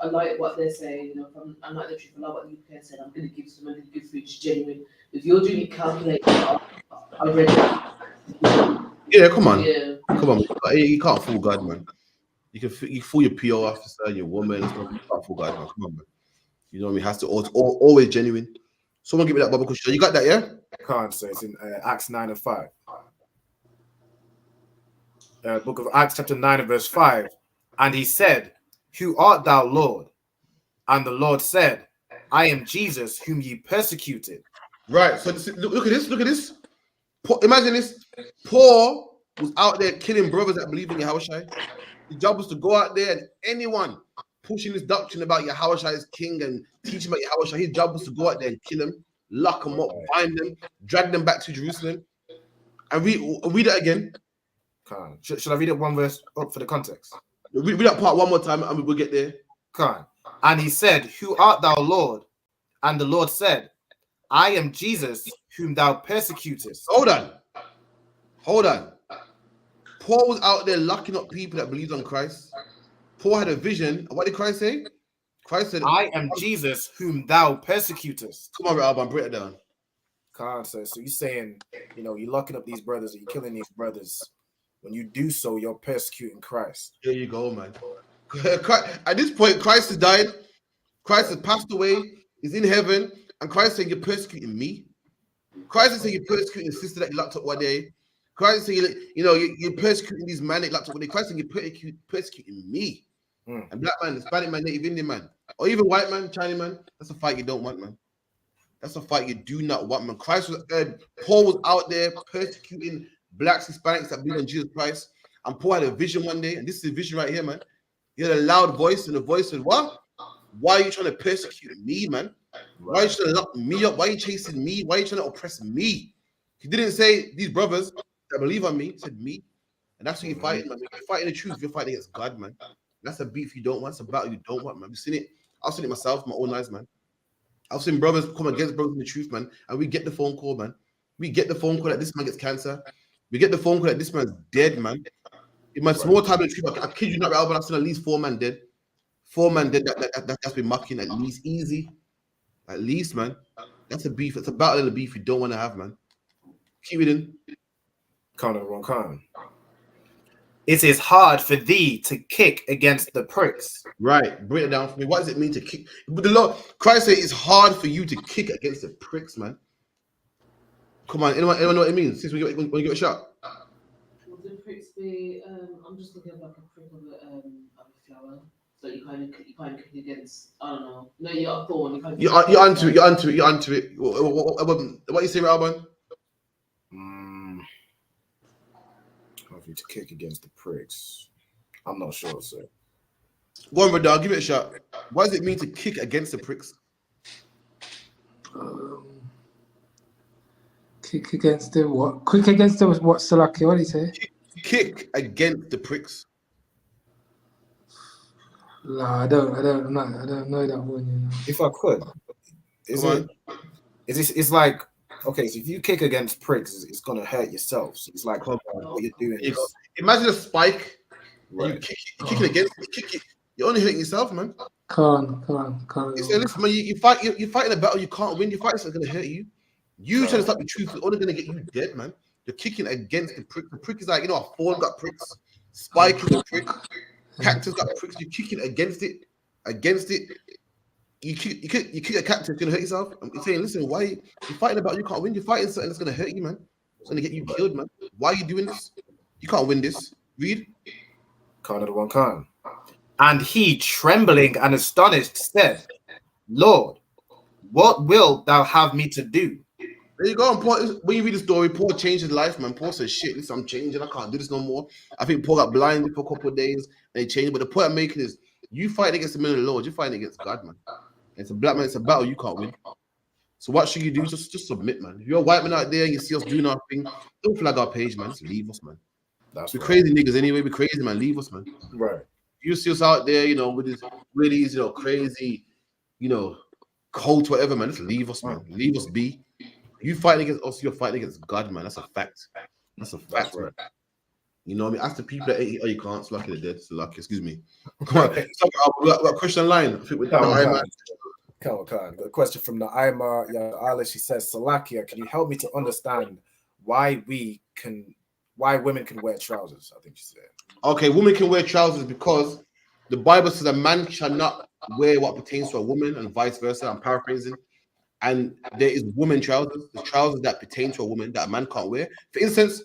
I like what they're saying, I like the truth, I like what the UPK said, I'm going to give some, I'm going to give food, it's genuine. If you're doing it calculated, I read it. Yeah, come on. Yeah. Come on, you can't fool God, man. You fool your PO officer, your woman, and stuff. You can't fool God, man. Come on, man. You know what I mean? Has to always genuine. Someone give me that Bible question. You got that, yeah? Can't say it's in Acts 9 and 5. Book of Acts chapter 9 and verse 5. And he said, "Who art thou, Lord?" And the Lord said, "I am Jesus whom ye persecuted." Right. So look at this. Look at this. Imagine this. Paul was out there killing brothers that believe in Yahushua. His job was to go out there and anyone pushing this doctrine about Yahushua is king and teaching about Yahushua, his job was to go out there and kill them, lock them up, bind them, drag them back to Jerusalem. And read it again. Should I read it one verse up for the context? Read that part one more time and we'll get there. And he said, "Who art thou, Lord?" And the Lord said, "I am Jesus whom thou persecutest." Hold on. Paul was out there locking up people that believed on Christ. Paul had a vision. What did Christ say? Christ said, "I am Jesus whom thou persecutest." Come on, Alban, break it down. So you're saying, you're locking up these brothers, or you're killing these brothers. When you do so, you're persecuting Christ. There you go, man. At this point, Christ has died. Christ has passed away. He's in heaven. And Christ saying, "You're persecuting me." Christ is saying, "You're persecuting the sister that you locked up one day." Christ is saying, you're persecuting these man that locked up one day. Christ is saying, "You're persecuting me." And black man, Hispanic man, Native Indian man, or even white man, Chinese man, that's a fight you don't want, man. That's a fight you do not want, man. Paul was out there persecuting blacks, Hispanics that believe in Jesus Christ. And Paul had a vision one day, and this is a vision right here, man. He had a loud voice, and the voice said, "What? Why are you trying to persecute me, man? Why are you trying to lock me up? Why are you chasing me? Why are you trying to oppress me?" He didn't say these brothers that believe on me. He said me. And that's what you're fighting, man. You're fighting the truth. You're fighting against God, man. That's a beef you don't want. It's a battle you don't want, man. I've seen it. I've seen it myself, my own eyes, man. I've seen brothers come against brothers in the truth, man. And we get the phone call, man. We get the phone call that this man gets cancer. We get the phone call that this man's dead, man. In my small time in the truth, I kid you not, Albert, I've seen at least 4 men dead. 4 men dead that's been mocking at least easy. At least, man. That's a beef. It's a battle of the beef you don't want to have, man. Keep it in. It is hard for thee to kick against the pricks. Right. Break it down for me. What does it mean to kick? But the Lord, Christ said it's hard for you to kick against the pricks, man. Come on. Anyone know what it means? Since when you get a shot? Would the pricks be, I'm just thinking of like a prick of a flower. So you kind of kick against, I don't know. No, you're a thorn. You're onto it. What you say, Alban? Hard for you to kick against the pricks. I'm not sure, sir. Go on, brother. Give it a shot. What does it mean to kick against the pricks? Kick against the what? Quick against the what, Salaki? What did he say? Kick against the pricks. No, I don't know that one. You know. If I could, it's like, okay, so if you kick against pricks, it's gonna hurt yourself. So it's like what you're doing. Imagine a spike. Right. You kick it against it. You're only hurting yourself, man. Can't. Listen, man, you're fighting a battle you can't win. You're fighting something that's gonna hurt you. You trying to stop the truth is only gonna get you dead, man. You're kicking against the prick. The prick is like, a fawn got pricks. Spike is a prick. Cactus got pricks. You're kicking against it. You kick a cactus, you're gonna hurt yourself. I'm saying, listen, why you're fighting about you can't win? You're fighting something that's gonna hurt you, man. It's gonna get you killed, man. Why are you doing this? You can't win this. Read. And he, trembling and astonished, said, "Lord, what wilt thou have me to do?" There you go. And Paul, when you read the story, Paul changed his life, man. Paul says, "Shit, listen, I'm changing. I can't do this no more." I think Paul got blinded for a couple of days and he changed. But the point I'm making is, you fight against the men of the Lord. You're fighting against God, man. And it's a black man. It's a battle you can't win. So what should you do? Just submit, man. If you're a white man out there and you see us doing our thing, don't flag our page, man. Just leave us, man. We're crazy niggas anyway. We're crazy, man. Leave us, man. Right. You see us out there, with these really, crazy, cult, whatever, man. Just leave us, man. Leave us be. You fighting against us, you're fighting against God, man. That's a fact. That's a fact, right. Man. You know what I mean? Ask the people that you can't. It's lucky they're dead. It's lucky. Excuse me. Come on. We got a question online. I think we're Got a question from Naima Ya'ala. She says, "Salakia, can you help me to understand why we why women can wear trousers. I think she said. Okay, women can wear trousers because the Bible says a man shall not wear what pertains to a woman, and vice versa. I'm paraphrasing. And there is woman trousers, the trousers that pertain to a woman that a man can't wear. For instance,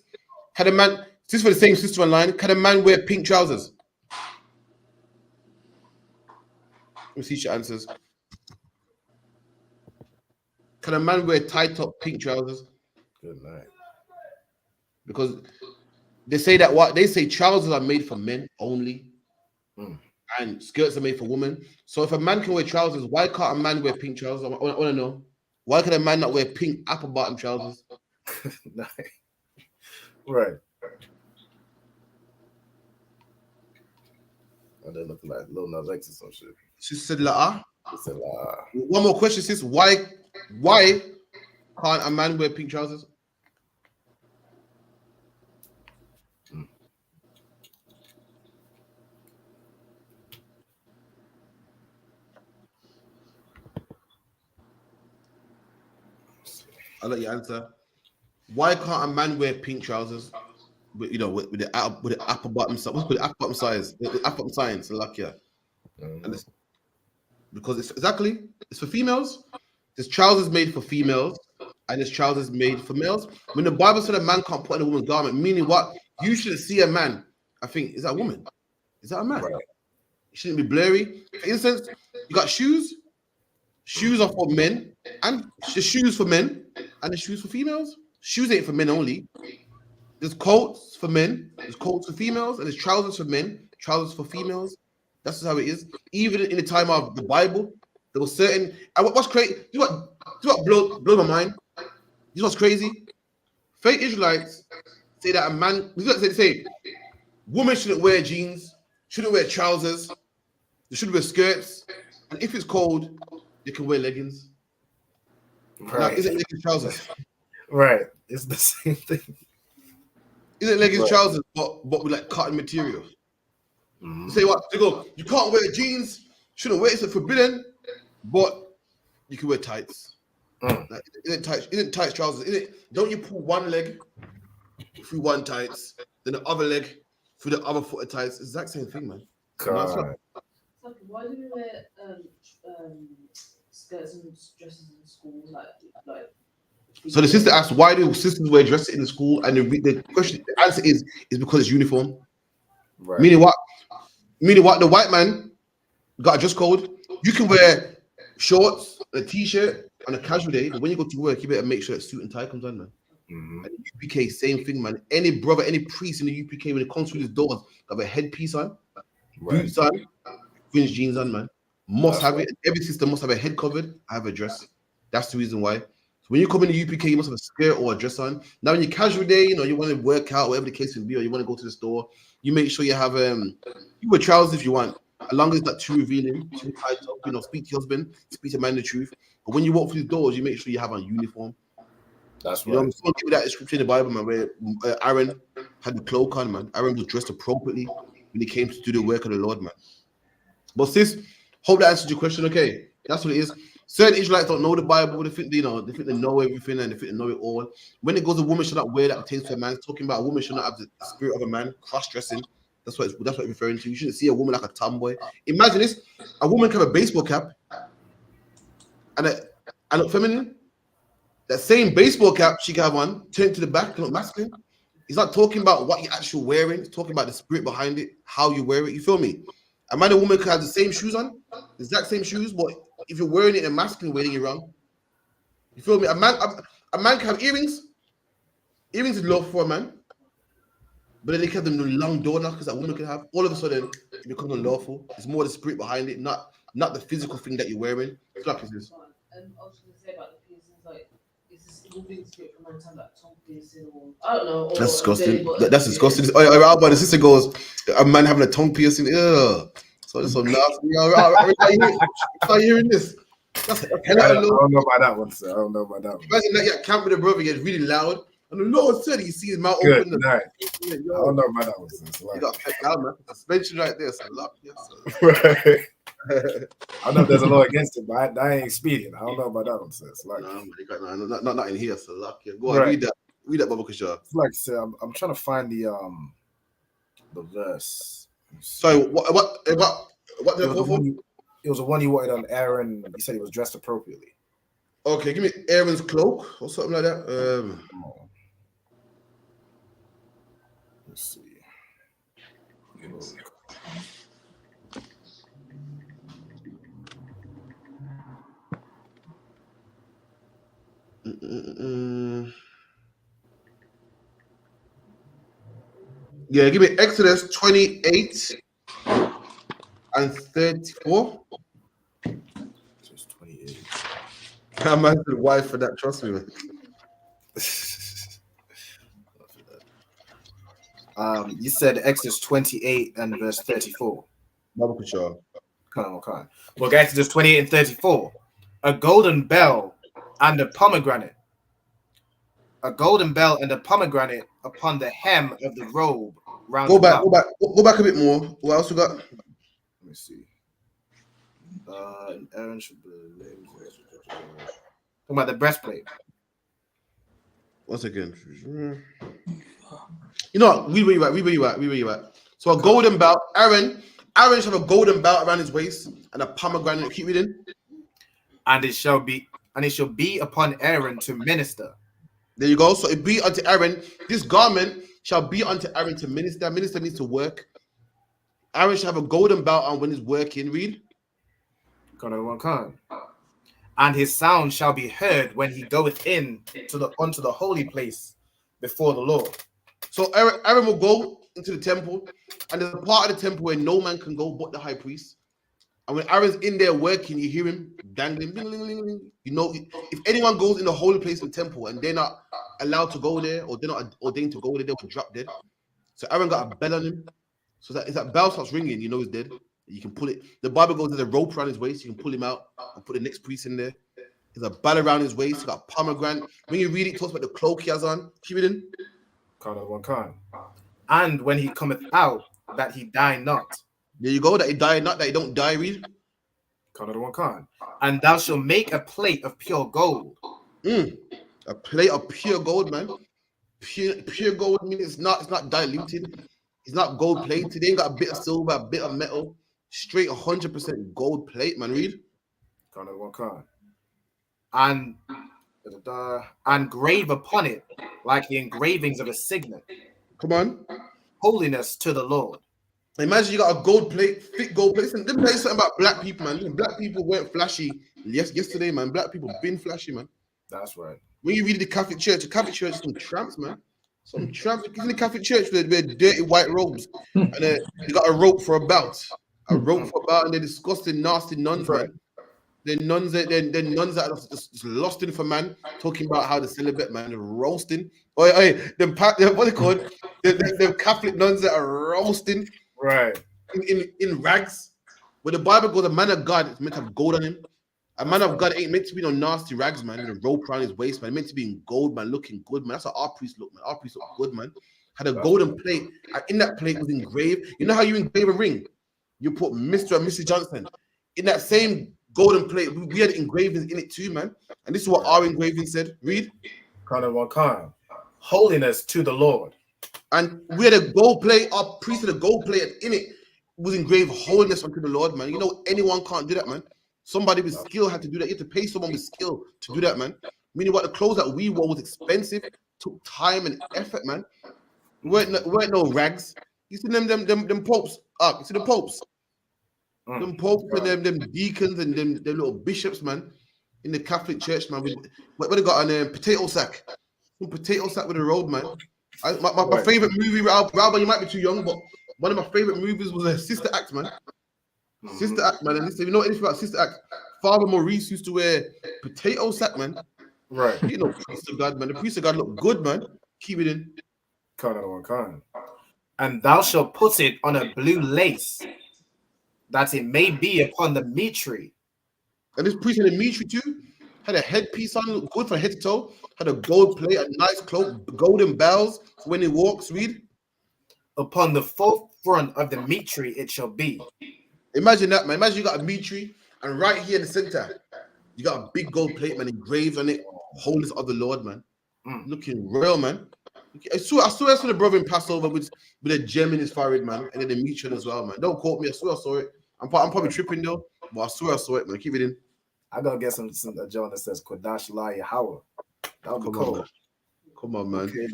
can a man, this is for the same sister online, can a man wear pink trousers? Let me see she answers. Can a man wear tight top pink trousers? Good night. Because they say that what they say trousers are made for men only, and skirts are made for women. So if a man can wear trousers, why can't a man wear pink trousers? I want to know. Why can a man not wear pink apple bottom trousers? Right. And they're looking like Lil Nas X or some shit. She said la. She said la. One more question, sis. Why can't a man wear pink trousers? I'll let you answer. Why can't a man wear pink trousers? With the apple bottom size. What's the apple bottom size? The apple bottom size, like and it's because it's for females. There's trousers made for females, and there's trousers made for males. When the Bible said a man can't put on a woman's garment, meaning what? You shouldn't see a man. I think, is that a woman? Is that a man? Right. It shouldn't be blurry. For instance, you got shoes. Shoes are for men, and the shoes for men, and the shoes for females. Shoes ain't for men only. There's coats for men, there's coats for females, and there's trousers for men, trousers for females. That's just how it is. Even in the time of the Bible, there was certain. And what's crazy? What blows my mind? You know what's crazy? Fake Israelites say that a man. They say women shouldn't wear jeans, shouldn't wear trousers, they shouldn't wear skirts, and if it's cold, they can wear leggings. Right? Now, isn't leggings trousers? Right. It's the same thing. Isn't leggings trousers, but with like cotton material? Say what? They go, you can't wear jeans, shouldn't wear, it's forbidden, but you can wear tights. Like, isn't tights trousers? Don't you pull one leg through one tights, then the other leg through the other foot of tights? It's the exact same thing, man. So why do we wear skirts and dresses in school? Like So the sister asked, why do sisters wear dresses in the school? And the answer is because it's uniform. Right. Meaning what? The white man got a dress code. You can wear shorts, a t-shirt on a casual day, but when you go to work, you better make sure that suit and tie comes on, man. And the UPK, same thing, man. Any brother, any priest in the UPK, when it comes through these doors, have a headpiece on, boots on, fringe jeans on, man. Must have it. Every sister must have a head covered. I have a dress. That's the reason why. When you come in the UPK, you must have a skirt or a dress on. Now, in your casual day, you want to work out, whatever the case may be, or you want to go to the store, you make sure you have you wear trousers if you want, as long as it's not too revealing, too tight up. Speak to your husband, speak to man the truth. But when you walk through the doors, you make sure you have a uniform. That's right. I'm still giving that scripture in the Bible, man, where Aaron had the cloak on, man. Aaron was dressed appropriately when he came to do the work of the Lord, man. But sis, hope that answers your question. Okay, that's what it is. Certain Israelites don't know the Bible. They think they know everything and they think they know it all. When it goes, a woman should not wear that pertains to a man. It's talking about a woman should not have the spirit of a man. Cross-dressing. That's what it's referring to. You shouldn't see a woman like a tomboy. Imagine this: a woman can have a baseball cap and look feminine. That same baseball cap she can have on, turn it to the back and look masculine. He's not talking about what you're actually wearing. He's talking about the spirit behind it, how you wear it. You feel me? A man and woman can have the same shoes on, the exact same shoes, but if you're wearing it in a masculine way, then you're wrong. You feel me? A man can have earrings. Earrings is love for a man. But then they can have them long door knockers that a woman can have. All of a sudden, it becomes unlawful. It's more the spirit behind it, not the physical thing that you're wearing. It's like this. And I was going to say about the piercings, like, is this moving spirit from man to have like tongue piercing or I don't know. That's disgusting. That's disgusting. But the sister goes, a man having a tongue piercing. Ugh. So this is so nasty. Start hearing this. I don't know about that one, sir. I don't know about that one. Imagine that you're at camp with a brother, gets really loud, and the Lord said he sees his mouth Good open. night. I don't know about that one, sir. You got pecked out, man. Suspension right there. So luck. Yes, right. I know there's a law against it, but I ain't speeding. I don't know about that one, sir. Not in here. So luck. Yeah. Go on, read that. Read that, Baba Kushar. Like I said, I'm trying to find the verse. Sorry, what did I call for? It was the one you wanted on Aaron. You said he was dressed appropriately. Okay, give me Aaron's cloak or something like that. Let's see. Yeah, give me Exodus 28 and 34. Just 28. I'm asking wife for that, trust me, man. You said Exodus 28 and verse 34. Baba Kushar. Okay. Well, Exodus 28 and 34. A golden bell and a pomegranate. A golden bell and a pomegranate upon the hem of the robe. Go back a bit more. What else we got? Let me see. Aaron should be talking about the breastplate. Once again. You know what? We where you at. So a golden belt. Aaron should have a golden belt around his waist and a pomegranate. Keep reading. And it shall be upon Aaron to minister. There you go. So it be unto Aaron. This garment shall be unto Aaron to minister. Minister needs to work. Aaron shall have a golden belt on when he's working. Read. And his sound shall be heard when he goeth in unto the holy place before the Lord. So Aaron will go into the temple, and there's a part of the temple where no man can go but the high priest. And when Aaron's in there working, you hear him dangling. Ling, ling, ling, ling. You know, if anyone goes in the holy place in the temple and they're not allowed to go there, or they're not ordained to go there, they will drop dead. So Aaron got a bell on him. So that if that bell starts ringing, you know he's dead. You can pull it. The Bible goes, there's a rope around his waist. You can pull him out and put the next priest in there. There's a bell around his waist. He got a pomegranate. When you read it, it talks about the cloak he has on. Keep it in. And when he cometh out, that he die not. There you go. That he die not. That he don't die. Read. And thou shalt make a plate of pure gold. A plate of pure gold, man. Pure gold means it's not diluted. It's not gold plated. They ain't got a bit of silver, a bit of metal. Straight 100% gold plate, man. Read. And grave upon it like the engravings of a signet. Come on. Holiness to the Lord. Imagine you got a gold plate, thick gold plate. Let me tell you something about black people, man. Black people weren't flashy yesterday, man. Black people been flashy, man. That's right. When you read the Catholic Church is some tramps, man. Some tramps in the Catholic Church they wear dirty white robes. And they got a rope for a belt. And they're disgusting, nasty nuns, right? They're nuns that are just lost in for man, talking about how the celibate man, they're roasting. What they called? The Catholic nuns that are roasting. Right. In rags. Where the Bible goes, a man of God is meant to have gold on him. A man of God ain't meant to be no nasty rags, man, with a rope around his waist, man. Meant to be in gold, man, looking good, man. That's how our priest look, man. Our priest look good, man. Had a golden plate. And in that plate was engraved. You know how you engrave a ring? You put Mr. and Mrs. Johnson. In that same golden plate, we had engravings in it too, man. And this is what our engraving said. Read. Holiness to the Lord. And we had a gold plate, our priest had a gold plate, and in it was engraved holiness unto the Lord, man. You know, anyone can't do that, man. Somebody with skill had to do that. You have to pay someone with skill to do that, man. Meaning what, the clothes that we wore was expensive, took time and effort, man. We weren't no rags. You see them popes up. You see the popes? Them popes and them deacons and them little bishops, man, in the Catholic Church, man. What they got on a potato sack. Some potato sack with a road, man. My favorite movie, Ralph, you might be too young, but one of my favorite movies was Sister Act, man. Sister Act, man. And listen, if you know anything about Sister Act, Father Maurice used to wear potato sack, man. Right. You know, priest of God, man. The priest of God look good, man. Keep it in. And thou shalt put it on a blue lace, that it may be upon the mitre. And this priest had a mitre too. Had a headpiece on, looked good from head to toe. Had a gold plate, a nice cloak, golden bells when he walks. Read. Upon the forefront of the mitre it shall be. Imagine that, man. Imagine you got a mitre, and right here in the center, you got a big gold plate, man, engraved on it. Holiness of the Lord, man. Looking real, man. I saw the brother in Passover with a gem in his forehead, man, and then the meat as well, man. Don't quote me. I swear I saw it. I'm probably tripping though, but I swear I saw it, man. Keep it in. I gotta get some John that says Kodash La Yahweh. That would be cool. Come on, man. Okay,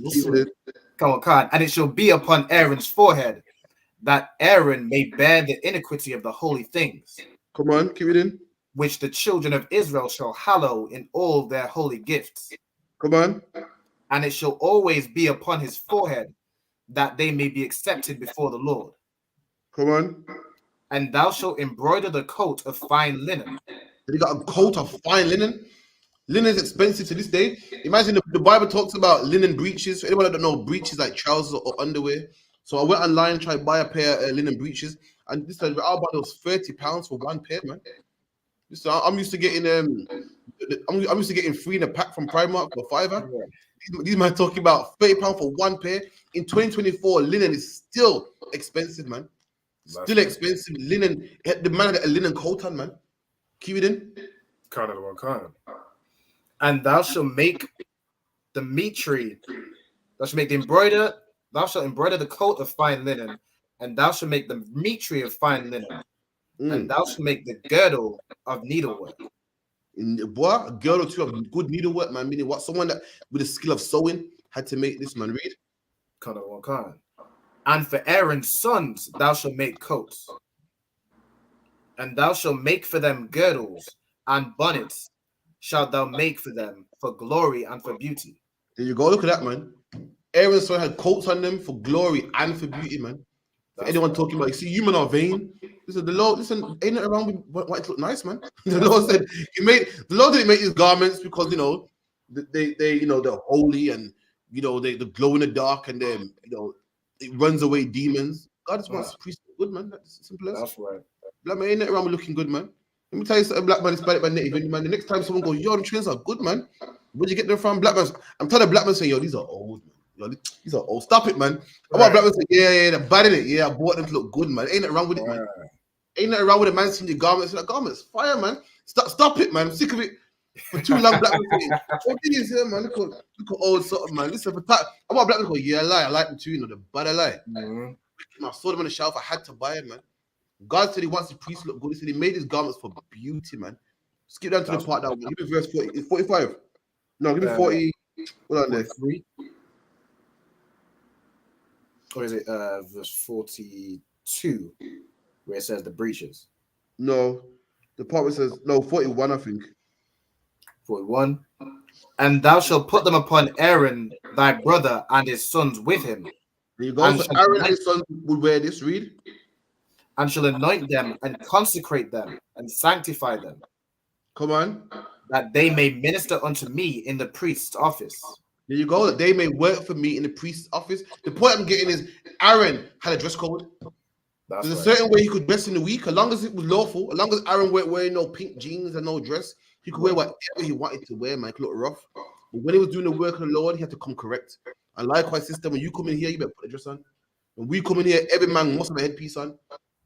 come on, Khan. And it shall be upon Aaron's forehead that Aaron may bear the iniquity of the holy things. Come on, keep it in. Which the children of Israel shall hallow in all their holy gifts. Come on. And it shall always be upon his forehead that they may be accepted before the Lord. Come on. And thou shalt embroider the coat of fine linen. They got a coat of fine linen. Linen is expensive to this day. Imagine the Bible talks about linen breeches. For anyone that don't know, breeches like trousers or underwear. So I went online and tried to buy a pair of linen breeches, and this time our bundle was £30 for one pair, man. So I'm used to getting I'm used to getting 3 in a pack from Primark for £5. These man talking about £30 for one pair. In 2024, linen is still expensive, man. Still expensive. Linen. The man got a linen coat on, man. Keep it in. And thou shalt make the mitri. Thou shalt embroider the coat of fine linen, and thou shalt make the mitri of fine linen, and thou shalt make the girdle of needlework. What? A girdle too of good needlework, man. Meaning what? Someone that with the skill of sewing had to make this, man. Read. And for Aaron's sons thou shalt make coats, and thou shalt make for them girdles, and bonnets shalt thou make for them for glory and for beauty. There you go. Look at that, man. Aaron's son had coats on them for glory and for beauty, man. For anyone talking about, you see, you men are vain. Listen, the Lord, ain't it around with what it look nice, man. The Lord said the Lord didn't make these garments because they they're holy and they glow in the dark and then it runs away demons. God just wants priests good, man. That's simple as. That's right. Black man ain't nothing wrong with looking good, man. Let me tell you something, black man, despite my native, man. The next time someone goes, yo, the trains are good, man. Where'd you get them from? Black man. I'm telling the black man say, yo, these are old, man. Yo, these are old. Stop it, man. I want black man say, yeah, they're bad in it. Yeah, I bought them to look good, man. Ain't nothing wrong with it, man. Ain't nothing wrong with a man seeing your garments. That garment's fire, man. Stop it, man. I'm sick of it. For too long, black man saying, what is here, man? Look at old something, man. Listen, I want black man to go, yeah, I like them too, the bad I like. I saw them on the shelf. I had to buy it, man. God said he wants the priest to look good. He said he made his garments for beauty, man. Skip down to the part that one. Give me verse 40. 45. No, give me 40. Hold on there. 43. Or is it verse 42 where it says the breeches? No. The part where it says, 41, I think. 41. And thou shalt put them upon Aaron, thy brother, and his sons with him. There you go. So Aaron and his sons would wear this, read. And shall anoint them and consecrate them and sanctify them. Come on. That they may minister unto me in the priest's office. There you go. That they may work for me in the priest's office. The point I'm getting is Aaron had a dress code. There's a certain way he could dress in the week, as long as it was lawful, as long as Aaron weren't wearing no pink jeans and no dress, he could wear whatever he wanted to wear, man. It could look rough. But when he was doing the work of the Lord, he had to come correct. And likewise, sister, when you come in here, you better put a dress on. When we come in here, every man must have a headpiece on.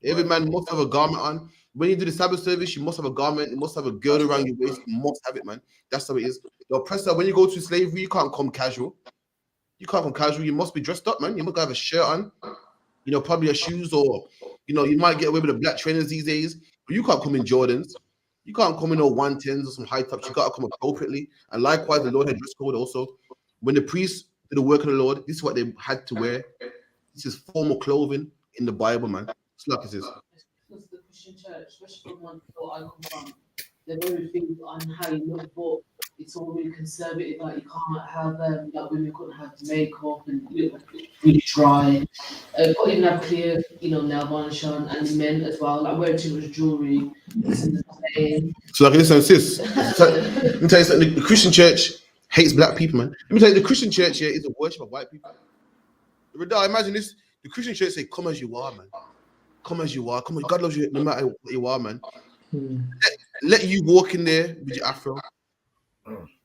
Every man must have a garment on. When you do the Sabbath service, you must have a garment. You must have a girdle around your waist. You must have it, man. That's how it is. The oppressor, when you go to slavery, you can't come casual. You can't come casual. You must be dressed up, man. You must have a shirt on. Probably your shoes, or you might get away with the black trainers these days. But you can't come in Jordans. You can't come in no 110s or some high tops. You gotta come appropriately. And likewise, the Lord had dress code also. When the priests did the work of the Lord, this is what they had to wear. This is formal clothing in the Bible, man. It's like it is. Because the Christian church, especially the one that I come from, they're very big on how you look, but it's all really conservative. Like you can't have like women couldn't have makeup and look really dry. But even have clear, nail varnish on, and men as well. Like wearing too much jewelry. So like listen, sis. Let me tell you something. The Christian church hates black people, man. Let me tell you, the Christian church here is a worship of white people. Imagine this. The Christian church say, "Come as you are, man. Come as you are. Come on, God loves you no matter what you are, man." Let you walk in there with your afro.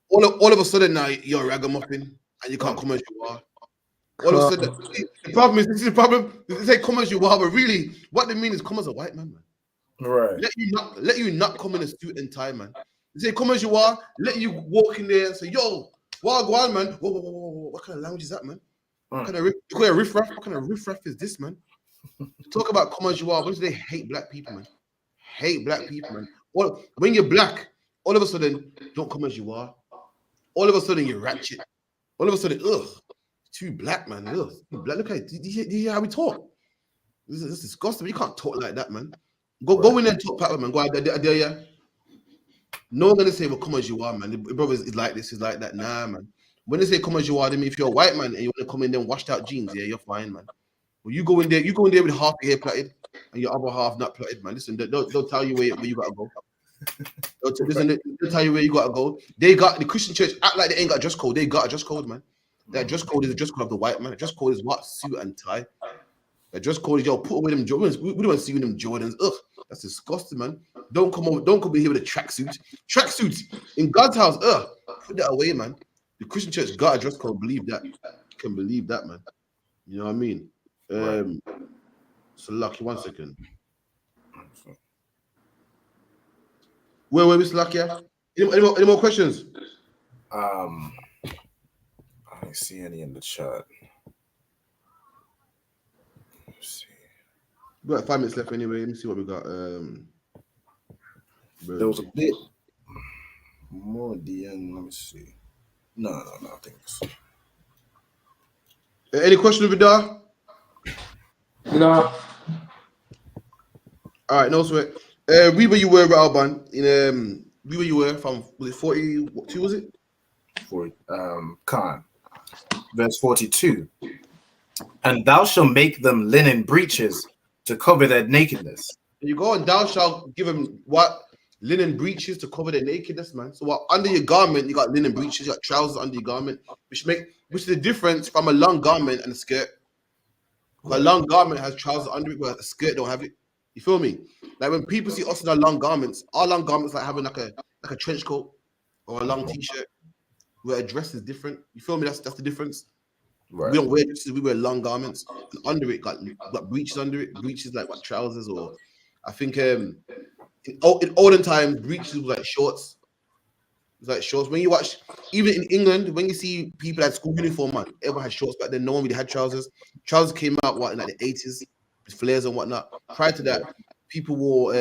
All of a sudden now you're a ragamuffin and you can't come as you are. All of a sudden, the problem is, this is the problem. They say come as you are, but really what they mean is come as a white man, man. Right. Let you not come in a suit and tie, man. They say come as you are, let you walk in there and say, yo, Wagwan, man. Whoa. What kind of language is that, man? What kind of riffraff? What kind of riffraff is this, man? Talk about come as you are. What do they hate black people, man? Hate black people, man. Well, when you're black, all of a sudden, don't come as you are. All of a sudden, you're ratchet. All of a sudden, too black, man. Ugh, too black. Look at it. Do you hear how we talk? This is disgusting. You can't talk like that, man. Go in there and talk proper, man. Go out there, I dare ya. No one gonna say, well, come as you are, man. The brother is like this, is like that. Nah, man. When they say come as you are, they mean if you're a white man and you want to come in there and washed out jeans, yeah, you're fine, man. Well, you go in there with half your hair plaited and your other half not plaited, man. Listen, they'll tell you where you gotta go. They'll tell you where you gotta go. They got the Christian church act like they ain't got a dress code. They got a dress code, man. That dress code is a dress code of the white man. A dress code is what? Suit and tie. A dress code is, yo, put away them Jordans. We don't want to see them Jordans. Ugh, that's disgusting, man. Don't come in here with a tracksuit. Tracksuit in God's house. Ugh, put that away, man. The Christian church got a dress code. Believe that. You can believe that, man. You know what I mean? So Lucky, 1 second. Where we Lucky? Any more questions? I don't see any in the chat. Let's see. We got 5 minutes left anyway. Let me see what we got. There was a bit more at the end. Let me see. No, I think so. Any questions, Vidar? No. All right, no sweat. Read where you were, Alban. Read where you were from. Was it 42? Was it? Khan. Verse 42. And thou shalt make them linen breeches to cover their nakedness. And you go and thou shalt give them what? Linen breeches to cover their nakedness, man. So what, under your garment, you got linen breeches, you got trousers under your garment, which is the difference from a long garment and a skirt. A long garment has trousers under it, but a skirt don't have it. You feel me? Like when people see us in our long garments like having like a trench coat or a long t-shirt, where a dress is different. You feel me? That's the difference. Right. We don't wear dresses, we wear long garments. And under it, got breeches under it. Breeches like what, trousers, or I think in olden times, breeches was like shorts. It was like shorts. When you watch, even in England, when you see people at school uniform, man, everyone had shorts back then. No one really had trousers. Trousers came out in like the 80s with flares and whatnot. Prior to that, people wore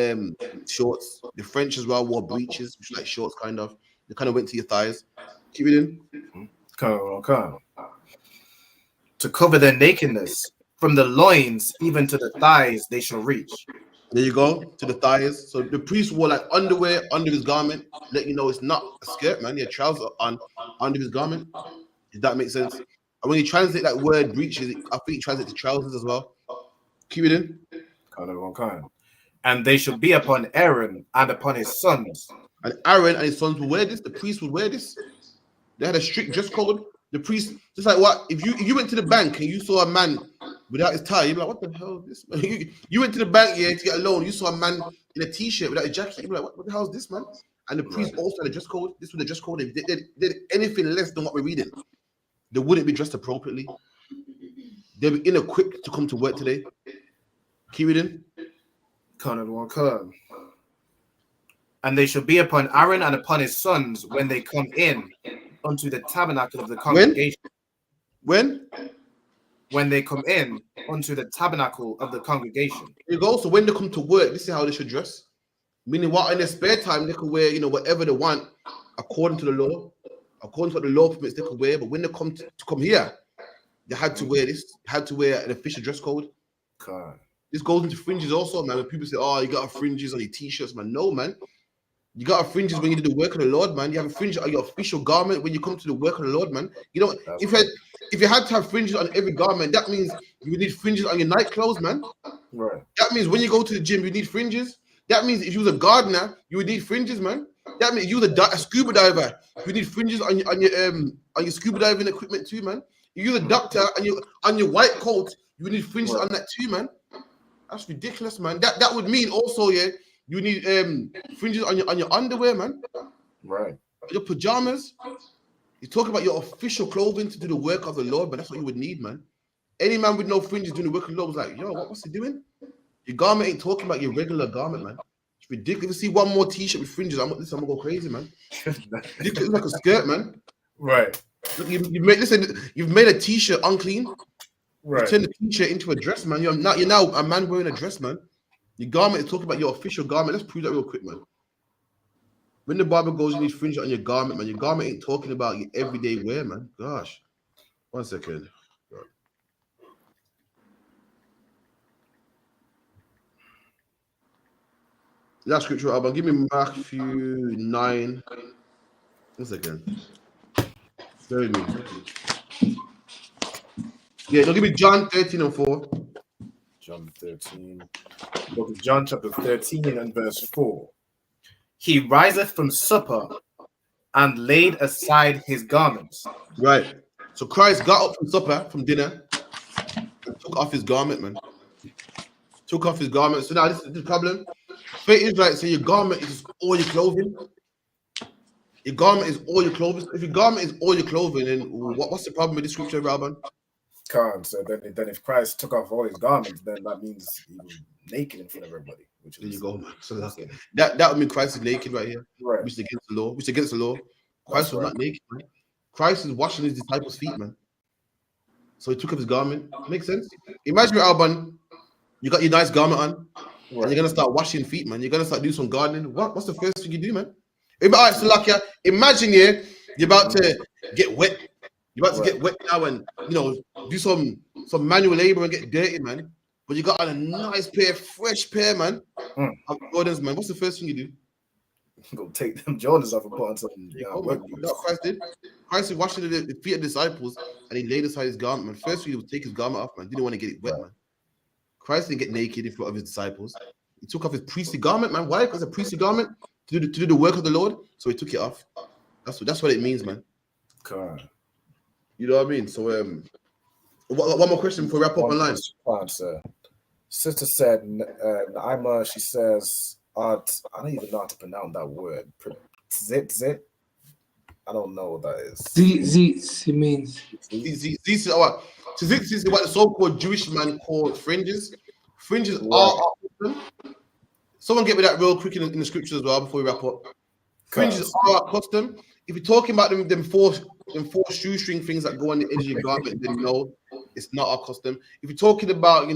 shorts. The French as well wore breeches, which are like shorts kind of. They kind of went to your thighs. Keep it in. Come. To cover their nakedness, from the loins even to the thighs they shall reach. There you go, to the thighs. So the priest wore like underwear under his garment, let you know it's not a skirt, man. He had trousers on under his garment. If that makes sense. And when you translate that word breeches, I think it translates to trousers as well. Keep it in. Kind. And they shall be upon Aaron and upon his sons. And Aaron and his sons will wear this. The priest would wear this. They had a strict dress code. The priest, just like what? If you went to the bank and you saw a man without his tie, you'd be like, what the hell is this, man? You went to the bank, to get a loan, you saw a man in a t-shirt without a jacket, you'd be like, what the hell is this, man? And the priest also had a dress code. This was the dress code. If they did anything less than what we're reading, they wouldn't be dressed appropriately. They'd be ill-equipped to come to work today. Keep it in. And they shall be upon Aaron and upon his sons when they come in unto the tabernacle of the congregation. When they come in unto the tabernacle of the congregation. You go. So when they come to work, this is how they should dress. Meaning, what in their spare time they can wear, whatever they want, according to the law, according to what the law permits, they can wear. But when they come to come here, they had to wear this. They had to wear an official dress code. God. This goes into fringes also, man. When people say, "Oh, you got fringes on your t-shirts," man. No, man. You got fringes when you do the work of the Lord, man. You have a fringe on your official garment when you come to the work of the Lord, man. If you had to have fringes on every garment, that means you need fringes on your night clothes, man. Right. That means when you go to the gym, you need fringes. That means if you was a gardener, you would need fringes, man. That means you was a scuba diver, you need fringes on your scuba diving equipment too, man. If you're a doctor and you on your white coat, you need fringes on that too, man. That's ridiculous, man. That would mean also, you need fringes on your underwear, man. Right. Your pajamas. You talk about your official clothing to do the work of the Lord, but that's what you would need, man. Any man with no fringes doing the work of the Lord was like, yo, what's he doing? Your garment ain't talking about your regular garment, man. It's ridiculous. If you see one more t-shirt with fringes, I'm gonna go crazy, man. It looks like a skirt, man. Right. Look, you've made a t-shirt unclean. Right. You turned the t-shirt into a dress, man. You're now a man wearing a dress, man. Your garment is talking about your official garment. Let's prove that real quick, man. When the Bible goes, you need fringe on your garment, man. Your garment ain't talking about your everyday wear, man. Gosh. 1 second. Last scripture album. Give me Matthew 9. 1 second. Bear with me. Yeah, no, give me John 13 and 4. John 13. Book of John chapter 13 and verse 4. He riseth from supper and laid aside his garments. Right. So Christ got up from supper, from dinner, and took off his garment, man. Took off his garment. So now this is the problem. Faith is like, so your garment is all your clothing. Your garment is all your clothing. If your garment is all your clothing, then what's the problem with the scripture, Rabban? Can't. So then if Christ took off all his garments, then that means he was naked in front of everybody. Which there you go, man. So that would mean Christ is naked right here. Right. Which is against the law. Which is against the law. Christ was not naked, man. Christ is washing his disciples' feet, man. So he took off his garment. Makes sense. Imagine, Alban, you got your nice garment on, and you're gonna start washing feet, man. You're gonna start doing some gardening. What's the first thing you do, man? All right, so like, imagine you're about to get wet. You're about to get wet now, and do some manual labor and get dirty, man. But you got on a nice pair, fresh pair, man, of Jordans, man. What's the first thing you do? Go take them Jordans off and put on something. What Christ did. Christ was washing the feet of the disciples, and he laid aside his garment, man. First, he would take his garment off, man. Didn't want to get it wet, man. Christ didn't get naked in front of his disciples. He took off his priestly garment, man. Why? Because a priestly garment to do the work of the Lord. So he took it off. That's what it means, man. God. You know what I mean? So one more question before we wrap up online. Sir. Sister said, Naima, she says, I don't even know how to pronounce that word. Zit. I don't know what that is. Zit, it means. This is what the so-called Jewish man called fringes. Fringes are custom. Someone get me that real quick in the scriptures as well before we wrap up. Fringes are custom. If you're talking about them four shoestring things that go on the edge of your garment, then no, it's not our custom. If you're talking about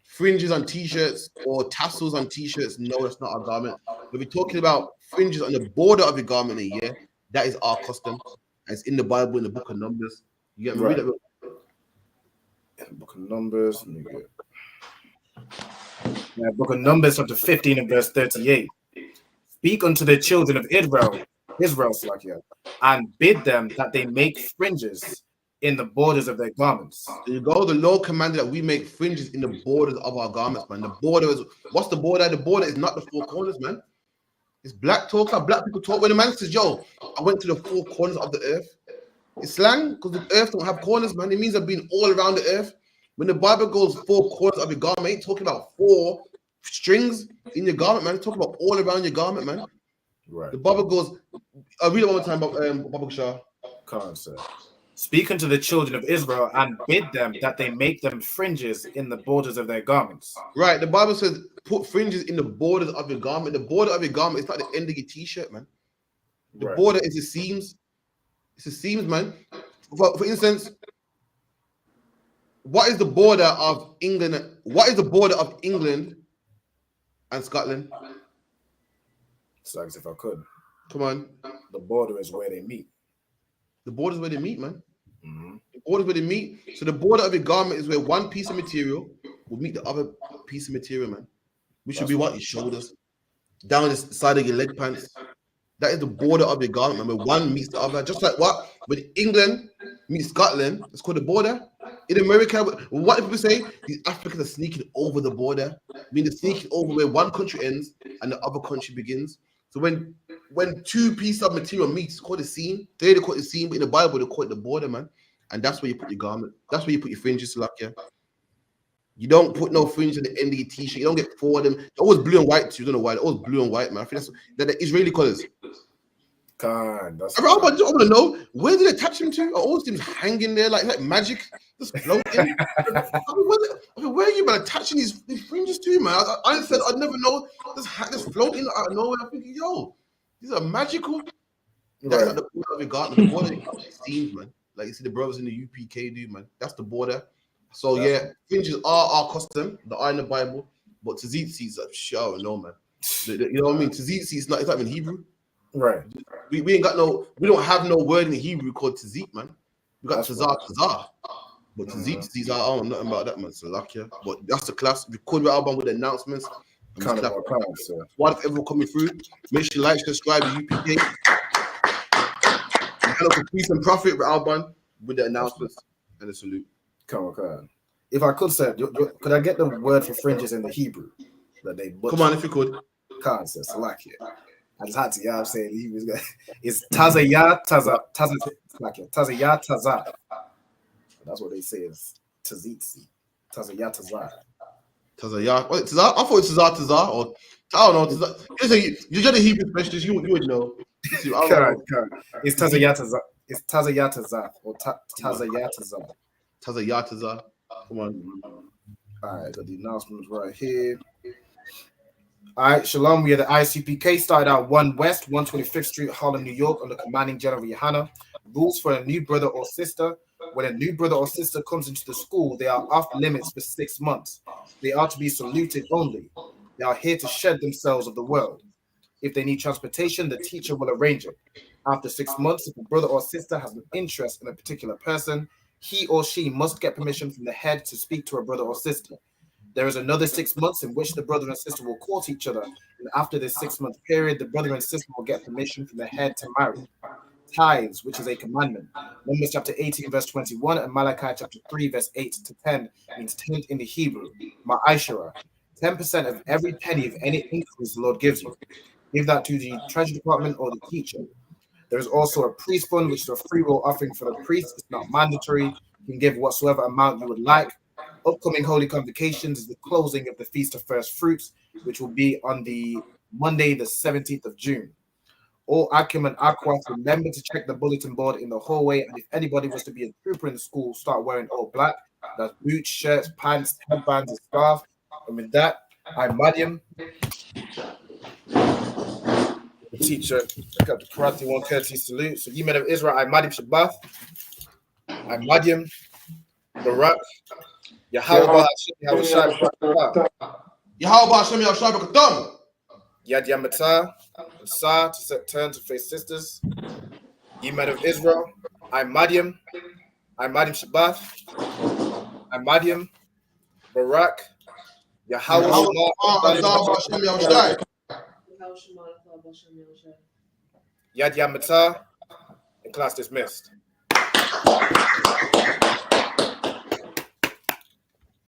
fringes on t-shirts or tassels on t-shirts, no, that's not our garment. If you're talking about fringes on the border of your garment, yeah, that is our custom. And it's in the Bible, in the book of Numbers. You get me? Right. Read that. In the book of Numbers, book of Numbers, chapter 15 and verse 38. Speak unto the children of Israel, and bid them that they make fringes in the borders of their garments. There you go. The Lord commanded that we make fringes in the borders of our garments, man. The border is, what's the border? The border is not the four corners, man. It's black talk. How black people talk. When a man says, yo, I went to the four corners of the earth. It's slang because the earth don't have corners, man. It means I've been all around the earth. When the Bible goes four corners of your garment, it ain't talking about four strings in your garment, man. It's talking about all around your garment, man. Right. The Bible goes, I'll read it one more time, Baba Shah. Speak unto the children of Israel and bid them that they make them fringes in the borders of their garments. Right. The Bible says put fringes in the borders of your garment. The border of your garment is not the end of your t-shirt, man. The border is the seams. It's the seams, man. For instance, what is the border of England? What is the border of England and Scotland? It's like if I could. Come on. The border is where they meet. The border is where they meet, man. Mm-hmm. The border is where they meet. So the border of your garment is where one piece of material will meet the other piece of material, man. Which should be what? Your shoulders. Down the side of your leg pants. That is the border of your garment, man. Where one meets the other. Just like what? When England meets Scotland, it's called the border. In America, what do people say? These Africans are sneaking over the border. I mean, they're sneaking over where one country ends and the other country begins. So when two pieces of material meet, it's called a seam. They call it the seam, but in the Bible, they call it the border, man. And that's where you put your garment. That's where you put your fringes, like, yeah. You don't put no fringe on the end of your t-shirt. You don't get four of them. They're always blue and white too. You don't know why. They're always blue and white, man. I think they're the Israeli colors. God, I want to know, where did they attach them to? All things hanging there like magic, just floating. Where are you, man, attaching these fringes to, man? I said I'd never know. Just floating out of nowhere. I'm thinking, yo, these are magical. That's like the border we got. The border seems, man. Like you see the brothers in the UPK do, man. That's the border. So yeah, fringes are custom, the eye in the Bible, but tzitzi's a show, no man. You know what I mean? Tzitzi it's not even Hebrew. Right. We ain't got we don't have no word in Hebrew called tzit, man. We got tazar. But tzitzi's I don't know nothing about that, man. Salakia. But that's the class. Record your album with the announcements. What if everyone coming through? Make sure you like, subscribe to UPK. Hello for peace and profit with Alban with the announcements and the salute. Come on. If I could say, could I get the word for fringes in the Hebrew that they butchered? Come on, if you could. Can't say Salakia. I just had to, I'm saying he was going. It's Tazaya Taza. That's what they say is Tazitzi. Tazaya Taza. Tazaya. What, Tazar? I thought it was Tazar or I don't know. You're just a Hebrew specialist. You would know. Correct. It's Tazaya Taza. It's Tazaya Taza or Tazaya Taza. Tazaya Taza. Come on. All right, got the announcements right here. All right, Shalom. We are the ISUPK. Started out 1 West, 125th Street, Harlem, New York, under commanding General Yohana. Rules for a new brother or sister. When a new brother or sister comes into the school, they are off limits for 6 months. They are to be saluted only. They are here to shed themselves of the world. If they need transportation, the teacher will arrange it. After 6 months, if a brother or sister has an interest in a particular person, he or she must get permission from the head to speak to a brother or sister. There is another 6 months in which the brother and sister will court each other, and after this 6 month period, the brother and sister will get permission from the head to marry. Tithes, which is a commandment. Numbers chapter 18, verse 21, and Malachi chapter 3, verse 8 to 10 means tenth in the Hebrew. Ma'ashara, 10% of every penny of any increase the Lord gives you. Give that to the treasury department or the teacher. There is also a priest fund, which is a free will offering for the priest. It's not mandatory. You can give whatsoever amount you would like. Upcoming holy convocations is the closing of the Feast of First Fruits, which will be on the Monday, the 17th of June. All Akim and Aquas, remember to check the bulletin board in the hallway. And if anybody was to be a trooper in the school, start wearing all black. That's boots, shirts, pants, headbands, and scarf. And with that, I'm Madiam. The teacher, I got the Karathya 1 courtesy salute. So, ye men of Israel, I'm Madiam Shabbath. I'm Madiam, Barak, Yahweh Hashem Yahweh Yad Yamata, Sa to turn to face sisters. Ye men of Israel, I'm Madiam. I'm Madiam Shabbath. I'm Madiam, Barak, Yahweh Yad Yamata, and class dismissed.